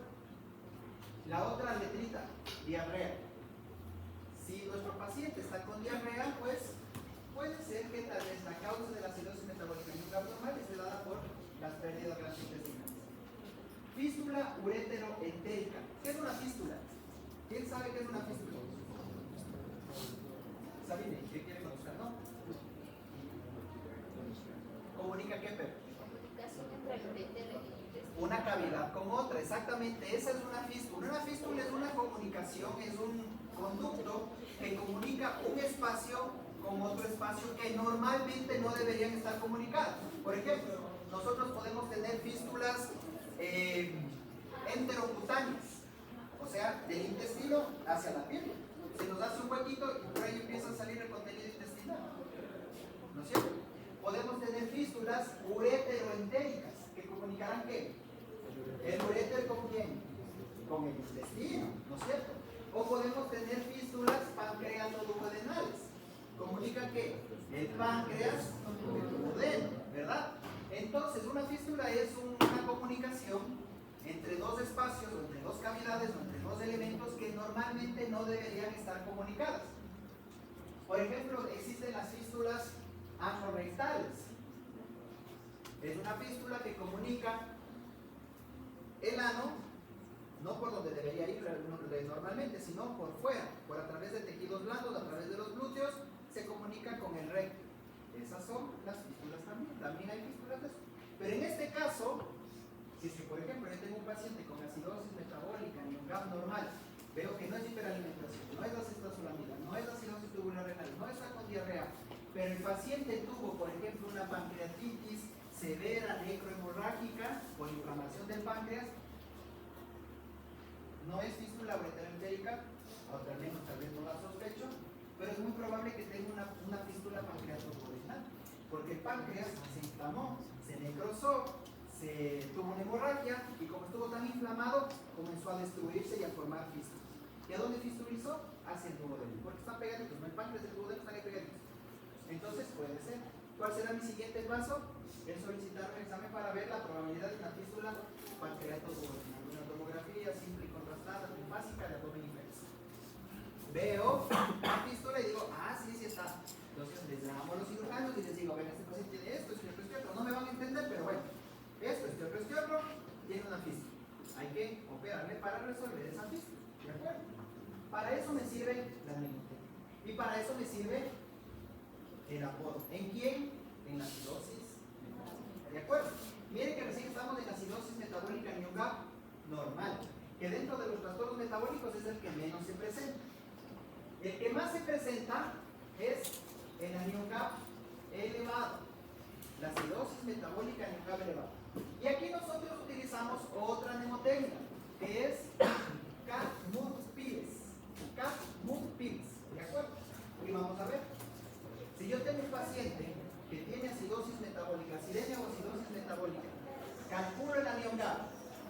La otra letrita, diarrea. Si nuestro paciente está con diarrea, pues puede ser que tal vez la causa de la acidosis metabólica abnormal esté dada por las pérdidas gastrointestinales. Fístula ureteroentérica. ¿Qué es una fístula? ¿Quién sabe qué es una fístula? Sabine, ¿qué quiere conocer, no? ¿Comunica qué, Pepe? Una cavidad con otra, exactamente, esa es una fístula. Una fístula es una comunicación, es un conducto que comunica un espacio con otro espacio que normalmente no deberían estar comunicados. Por ejemplo, nosotros podemos tener fístulas enterocutáneas, o sea, del intestino hacia la piel. Se nos hace un huequito y por ahí empieza a salir el contenido intestinal, ¿no es cierto? Podemos tener fístulas ureteroentéricas que comunicarán ¿qué? El uréter con quién? Con el intestino, ¿no es cierto? O podemos tener fístulas pancreatoduodenales. ¿Comunica qué? El páncreas con el duodeno, ¿verdad? Entonces, una fístula es una comunicación entre dos espacios, o entre dos cavidades, o entre dos elementos que normalmente no deberían estar comunicadas. Por ejemplo, existen las fístulas anorrectales. Es una fístula que comunica el ano, no por donde debería ir normalmente, sino por fuera, por a través de tejidos blandos, a través de los glúteos, se comunica con el recto. Esas son las fístulas también hay fístulas de eso. Pero en este caso, si es que por ejemplo yo tengo un paciente con acidosis metabólica en un GAP normal, veo que no es hiperalimentación, no es acetazolamida, no es acidosis tubular renal, no está con diarrea, pero el paciente tuvo por ejemplo una pancreatitis severa necrohemorrágica por inflamación del páncreas, no es fístula ureteroentérica, o al menos tal vez no la sospecho, pero es muy probable que tenga una fístula pancreatoduodenal, porque el páncreas se inflamó, se necrosó, se tuvo una hemorragia y como estuvo tan inflamado, comenzó a destruirse y a formar fístulas. ¿Y a dónde fistulizó? Hacia el duodeno, porque están pegaditos, no el páncreas y el duodeno están ahí pegaditos. Entonces puede ser. ¿Cuál será mi siguiente paso? Es solicitar un examen para ver la probabilidad de una fístula pancreatoduodenal. Una tomografía simple y contrastada, trifásica de abdomen inferior. Veo la fístula y digo, sí está. Entonces les llamo a los cirujanos y les digo, ven, este paciente tiene esto, esto, esto. No me van a entender, pero bueno, esto, tiene una fístula. Hay que operarle para resolver esa fístula. ¿De acuerdo? Para eso me sirve la mnemotecnia. Y para eso me sirve el apodo. ¿En quién? En la acidosis metabólica. ¿De acuerdo? Miren que recién estamos en la acidosis metabólica en un GAP normal, que dentro de los trastornos metabólicos es el que menos se presenta. El que más se presenta es el anion-GAP elevado, la acidosis metabólica anion-GAP elevado. Y aquí nosotros utilizamos otra mnemotecnia, que es CAT-MUD-PILES. CAT-MUD-PILES, ¿de acuerdo? Y vamos a ver. Si yo tengo un paciente que tiene acidosis metabólica, acidemia o acidosis metabólica, calculo el anion-GAP,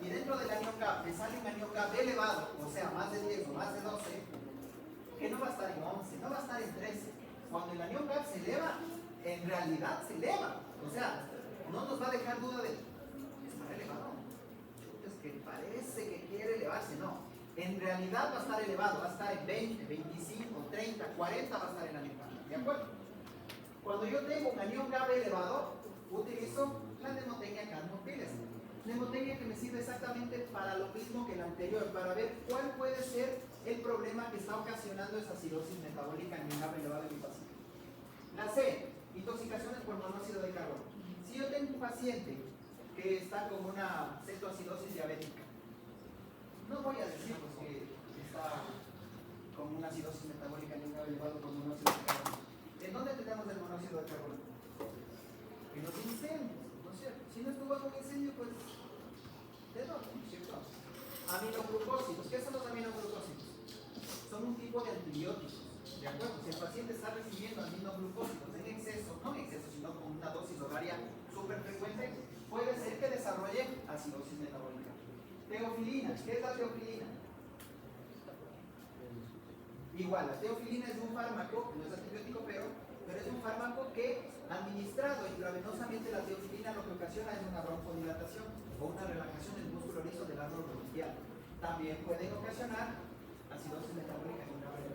y dentro del anion-GAP me sale un anion-GAP elevado, o sea, más de 10 o más de 12, que no va a estar en 11, no va a estar en 13. Cuando el anion-GAP se eleva, en realidad se eleva. O sea, no nos va a dejar duda de, ¿estará elevado? Es que parece que quiere elevarse, no. En realidad va a estar elevado, va a estar en 20, 25, 30, 40 va a estar en anion-GAP. ¿De acuerdo? Cuando yo tengo un anion-GAP elevado, utilizo la mnemotecnia CAT-MUD-PILES. Mnemotecnia que me sirve exactamente para lo mismo que la anterior, para ver cuál puede ser el problema que está ocasionando esa acidosis metabólica en un GAP elevado en mi paciente. La C, intoxicaciones por monóxido de carbono. Si yo tengo un paciente que está con una cetoacidosis diabética, no voy a decir pues, que está con una acidosis metabólica en un GAP elevado con monóxido de carbono. ¿En dónde tenemos el monóxido de carbono? En los incendios, ¿no es cierto? Si no estuvo en un incendio, pues ¿de dónde? ¿No es cierto? Aminoglucósidos. ¿Qué son los aminoglucósidos? Son un tipo de antibióticos, ¿de acuerdo? Si el paciente está recibiendo aminoglucósidos en exceso, no en exceso, sino con una dosis horaria súper frecuente, acidosis metabólica. Teofilina, ¿qué es la teofilina? Igual, la teofilina es un fármaco, no es antibiótico, pero es un fármaco que administrado intravenosamente la teofilina lo que ocasiona es una broncodilatación o una relajación del músculo liso del árbol bronquial. También pueden ocasionar acidosis metabólica en una breve.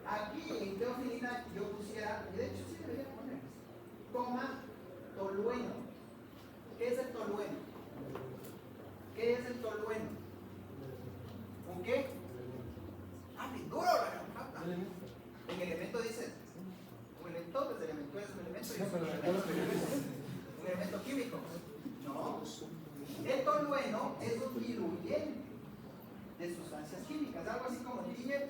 Aquí en teofilina yo pusiera, y de hecho sí debería poner, coma tolueno. ¿Qué es el tolueno? ¿Qué es el tolueno? ¿Un qué? ¡Ah, bien duro la garrapata! En elemento dice, un elemento es elemento, es un elemento y es un elemento químico. No. El tolueno es un diluyente de sustancias químicas, algo así como el dímer,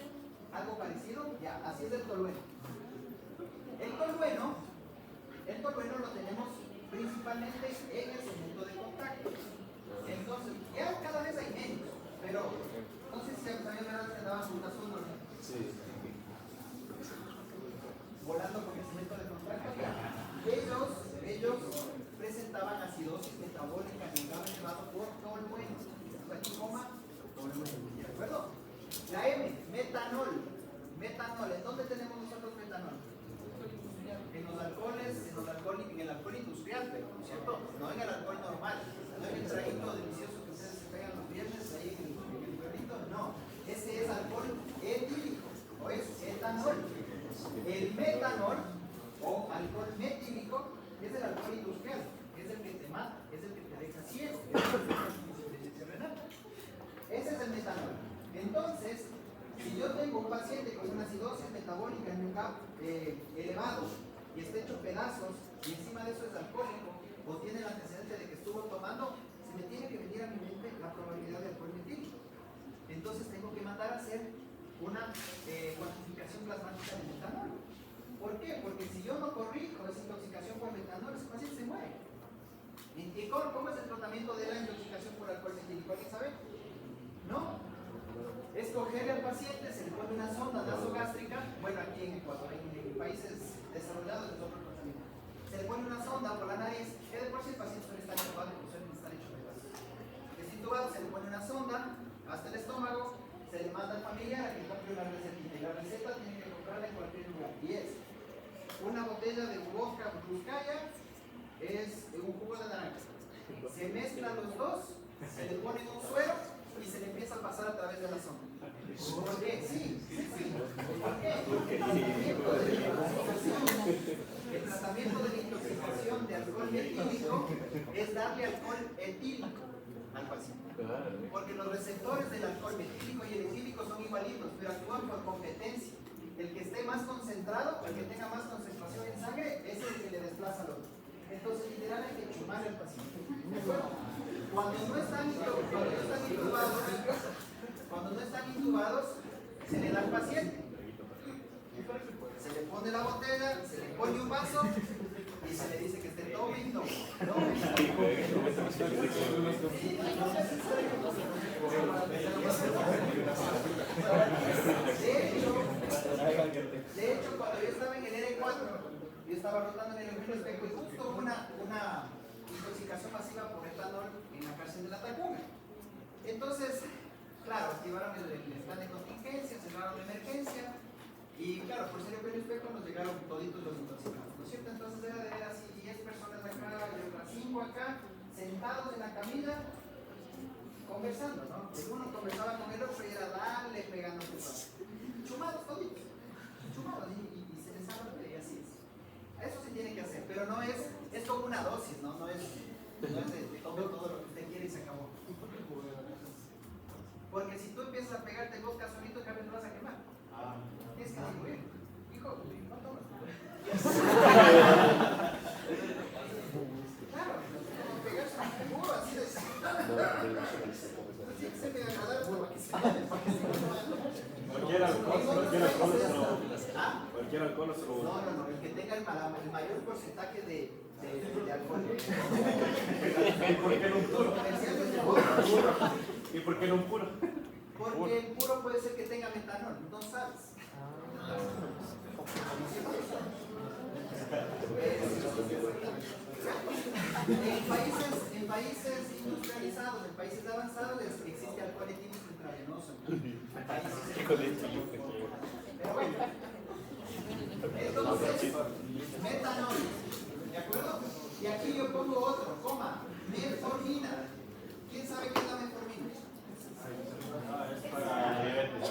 algo parecido, ya, así es el tolueno. El tolueno lo tenemos principalmente en el cemento de contacto. Entonces, ya cada vez hay menos, pero no sé si habían verdad que andaban juntas uno, ¿no? Sí. Volando con el cemento de contacto. Ellos presentaban acidosis metabólica en un grado elevado por tolueno. Aquí coma tolueno, ¿de acuerdo? La M, metanol. Metanol, ¿en dónde tenemos nosotros metanol? En los alcoholes, en el alcohol industrial, pero ¿no es cierto? No en el alcohol normal, no en el traguito delicioso que ustedes se pegan los viernes ahí en el pueblito, no. Ese es alcohol etílico, o es etanol. El metanol, o alcohol metílico, es el alcohol industrial, es el que te mata, es el que te deja ciego, es el que te deja insuficiencia renal. Ese es el metanol. Entonces, si yo tengo un paciente con una acidosis metabólica en un GAP elevado y está hecho pedazos y encima de eso es alcohólico o tiene el antecedente de que estuvo tomando, se me tiene que venir a mi mente la probabilidad de alcohol metílico. Entonces tengo que mandar a hacer una cuantificación plasmática de metanol. ¿Por qué? Porque si yo no corrijo esa intoxicación por metanol, ese paciente se muere. ¿Y cómo es el tratamiento de la intoxicación por alcohol metílico? ¿Alguien sabe? ¿No? Es cogerle al paciente, se le pone una sonda nasogástrica, bueno, aquí en Ecuador, en países desarrollados es otro tratamiento. Se le pone una sonda por la nariz, que de por sí el paciente suele estar intubado y suele estar hecho pedazos. Es intubado, se le pone una sonda hasta el estómago, se le manda al familiar a que compre una recetita, y la receta tiene que comprarla en cualquier lugar, y es una botella de vodka Bruscaya, es un jugo de naranja. Se mezclan los dos, se le pone un suero y se le empieza a pasar a través de la sonda. ¿Por qué? Sí. ¿Por qué? Porque el tratamiento de la intoxicación de alcohol metílico es darle alcohol etílico al paciente. Porque los receptores del alcohol metílico y el etílico son igualitos, pero actúan por competencia. El que esté más concentrado, el que tenga más concentración en sangre, ese es el que le desplaza al otro. Entonces, literal, hay que chumar al paciente. ¿De acuerdo? Cuando no están intubados, se le da al paciente. Se le pone la botella, se le pone un vaso y se le dice que esté tomando. De hecho, cuando yo estaba en el R4, yo estaba rotando en el espejo y justo hubo una intoxicación masiva por etanol en la cárcel de la Tacunga. Entonces, claro, activaron el plan de contingencia, cerraron la emergencia y claro, por ser el espejo nos llegaron toditos los intoxicados, ¿no es cierto? Entonces era de ver así 10 personas acá y otras 5 acá, sentados en la camilla, conversando, ¿no? El uno conversaba con el otro y era darle, pegando chumados toditos, chumados y se les habla y así es. Eso se tiene que hacer, pero no es como una dosis, ¿no? No es de tome todo lo que usted quiere y se acabó. Porque si tú empiezas a pegarte vodka solito, ya te vas a quemar. Es que digo, hijo, no tomas. Claro, como pegarse un puro así de así que se me agradable para que se tomando. Cualquier alcohol o solo uno. No, el que tenga el mayor porcentaje de alcohol. ¿Y por qué no un puro? ¿Y por qué no un puro? Porque el puro puede ser que tenga metanol, no sabes. En países industrializados, en países avanzados, existe alcohol etílico intravenoso. En países pero bueno, entonces, metanol, ¿de acuerdo? Y aquí yo pongo otro, coma, metformina. ¿Quién sabe qué es la metformina? Es para diabetes.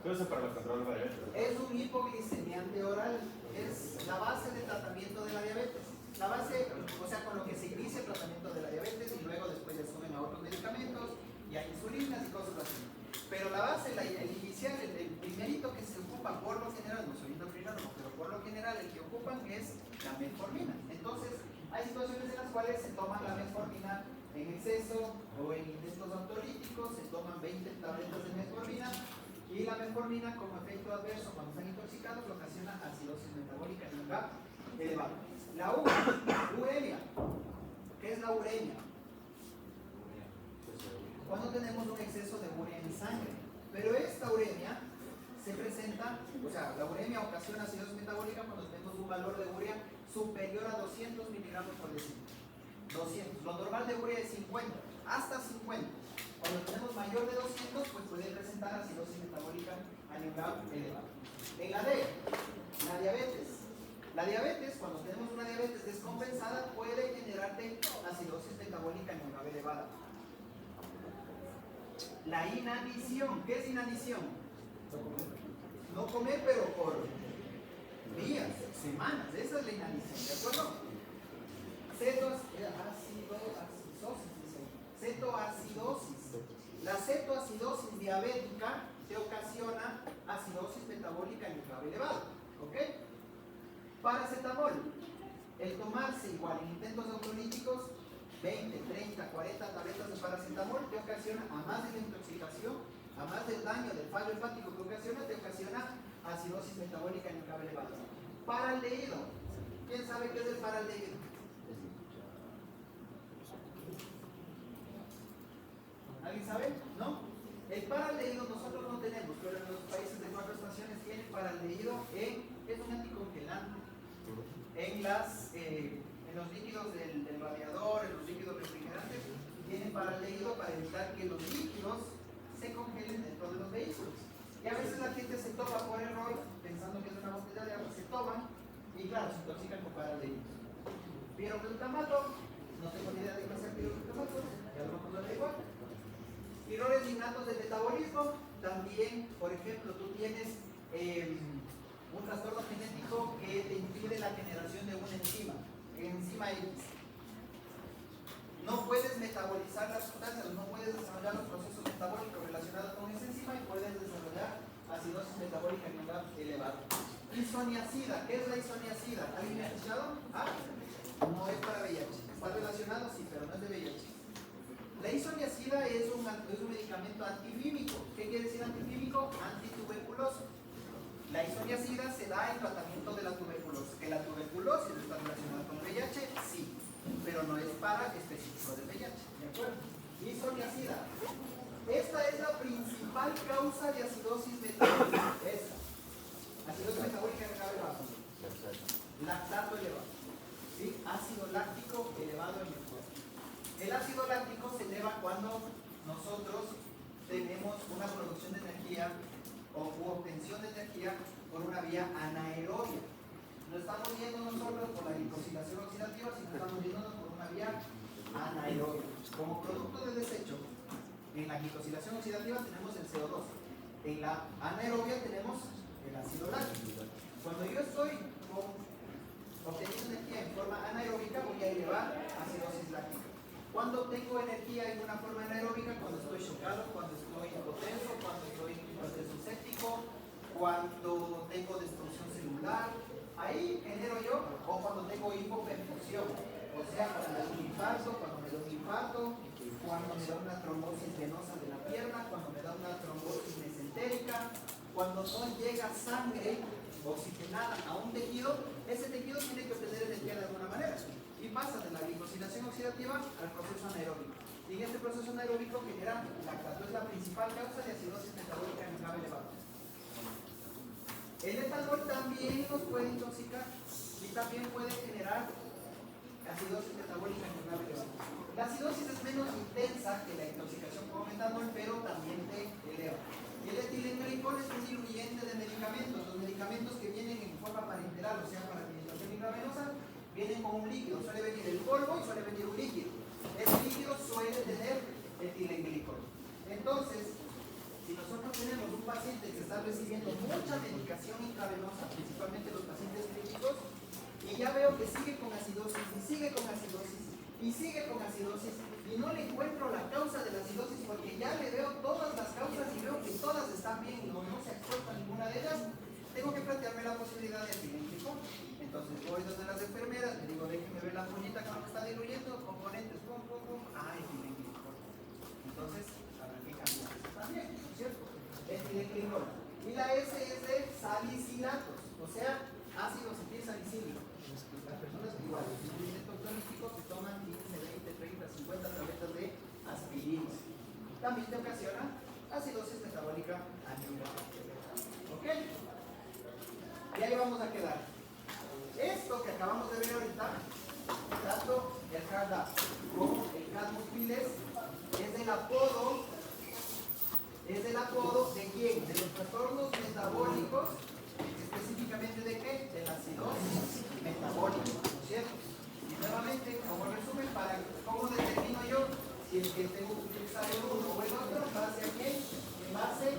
¿Qué usa para los controles de diabetes? Es un hipoglicemiante oral, es la base de tratamiento de la diabetes. La base, o sea, con lo que se inicia el tratamiento de la diabetes y luego después ya suben a otros medicamentos y hay insulinas y cosas así. Pero la base, el inicial, el primerito que se ocupa por lo general, no soy endocrinólogo, pero por lo general el que ocupan es la metformina. Entonces, hay situaciones en las cuales se toma la metformina en exceso o en intentos autolíticos, se toman 20 tabletas de metformina y la metformina como efecto adverso cuando están intoxicados ocasiona acidosis metabólica en un grado elevado. La uremia. ¿Qué es la uremia? Cuando tenemos un exceso de urea en sangre. Pero esta uremia se presenta, o sea, la uremia ocasiona acidosis metabólica cuando tenemos un valor de urea superior a 200 miligramos por decilitro. 200. Lo normal de urea es 50, hasta 50. Cuando tenemos mayor de 200, pues puede presentar acidosis metabólica a nivel elevado. En la D, la diabetes. La diabetes, cuando tenemos una diabetes descompensada, puede generarte acidosis metabólica en un grado elevada. La inanición. ¿Qué es inanición? No comer, pero por días, semanas. Esa es la inanición, ¿de acuerdo? Cetoacidosis. La cetoacidosis diabética te ocasiona acidosis metabólica en un grado elevado. ¿Ok? Paracetamol. El tomarse igual en intentos autolíticos 20, 30, 40 tabletas de paracetamol te ocasiona, a más de la intoxicación, a más del daño del fallo hepático que ocasiona, te ocasiona acidosis metabólica en un grado elevado. Paraldehído. ¿Quién sabe qué es el paraldehído? ¿Alguien sabe? ¿No? El paraldehído nosotros no tenemos, pero en los países de 4 estaciones tienen paraldehído es un anticongelante en los líquidos del radiador, en los líquidos refrigerantes, tienen paraldehído para evitar que los líquidos se congelen dentro de los vehículos. Y a veces la gente se toma por error, pensando que es una botella de agua, se toman y claro, se intoxican con paraldehído. Piroglutamato, no tengo ni idea de qué sea piroglutamato, ya lo vamos a ver igual. Errores innatos del metabolismo, también, por ejemplo, tú tienes un trastorno genético que te impide la generación de una enzima X. No puedes metabolizar las sustancias, no puedes desarrollar los procesos metabólicos relacionados con esa enzima y puedes desarrollar acidosis metabólica en un grado elevado. Isoniazida, ¿qué es la isoniazida? ¿Alguien ha escuchado? ¿Ah? No es para VIH. Está relacionado, sí, pero no es de VIH. La isoniazida es un medicamento antifímico. ¿Qué quiere decir antifímico? Antituberculoso. La isoniazida se da en tratamiento de la tuberculosis. ¿Que la tuberculosis está relacionada con el VIH? Sí, pero no es para específico del VIH. ¿De acuerdo? Isoniazida. Esta es la principal causa de acidosis metabólica. Esta. Acidosis metabólica en el grado elevado. Lactato elevado. ¿Sí? Ácido láctico elevado en el cuerpo. El ácido láctico se eleva cuando nosotros tenemos una producción de energía o obtención de energía por una vía anaerobia. No estamos yendo nosotros por la glicosilación oxidativa, sino estamos yéndonos por una vía anaerobia. Como producto del desecho, en la glicosilación oxidativa tenemos el CO2. En la anaerobia tenemos el ácido láctico. Cuando yo estoy obteniendo energía en forma anaeróbica, voy a elevar acidosis láctica. Cuando tengo energía en una forma anaeróbica, cuando estoy chocado, cuando estoy hipotenso, cuando estoy en proceso séptico, cuando tengo destrucción celular, ahí genero yo, o cuando tengo hipoperfusión, o sea, cuando me da un infarto, cuando me da un infarto, cuando me da una trombosis venosa de la pierna, cuando me da una trombosis mesentérica, cuando no llega sangre oxigenada a un tejido, ese tejido tiene que obtener energía de alguna manera. Y pasa de la glicosilación oxidativa al proceso anaeróbico. Y en este proceso anaeróbico genera lactato. Es la principal causa de acidosis metabólica en un grado elevado. El etanol también nos puede intoxicar y también puede generar acidosis metabólica en grado elevado. La acidosis es menos intensa que la intoxicación por metanol, pero también te eleva. Y el etilenglicol es un diluyente de medicamentos. Los medicamentos que vienen en forma parenteral, o sea, para administración intravenosa, vienen con un líquido. Suele venir el polvo y suele venir un líquido. Ese líquido suele tener etilenglicol. Entonces, si nosotros tenemos un paciente que está recibiendo mucha medicación intravenosa, principalmente los pacientes críticos, y ya veo que sigue con acidosis, y sigue con acidosis, y sigue con acidosis, y no le encuentro la causa de la acidosis porque ya le veo todas las causas y veo que todas están bien y no se exporta ninguna de ellas, tengo que plantearme la posibilidad de etilenglicol. Entonces voy donde las enfermeras, le digo, déjenme ver la pollita con lo que está diluyendo, componentes, pum, etilenglicol. Entonces, habrá que cambiar eso también, ¿no es cierto? Etilenglicol. Y la S es de salicilatos, o sea, ácido acetil salicílico. Las personas igual, los medicamentos crónicos se toman 15, 20, 30, 50 tabletas de aspirina. También te ocasiona acidosis metabólica anaeróbica. ¿Ok? Y ahí vamos a quedar. Esto que acabamos de ver ahorita, tanto el Carda como el Cadmus piles, es del apodo de quién? De los trastornos metabólicos, específicamente de qué? De la acidosis metabólica, ¿no es cierto? Y nuevamente, como resumen, para cómo determino yo si el que tengo que utilizar el uno o el otro, ¿en base a qué? En base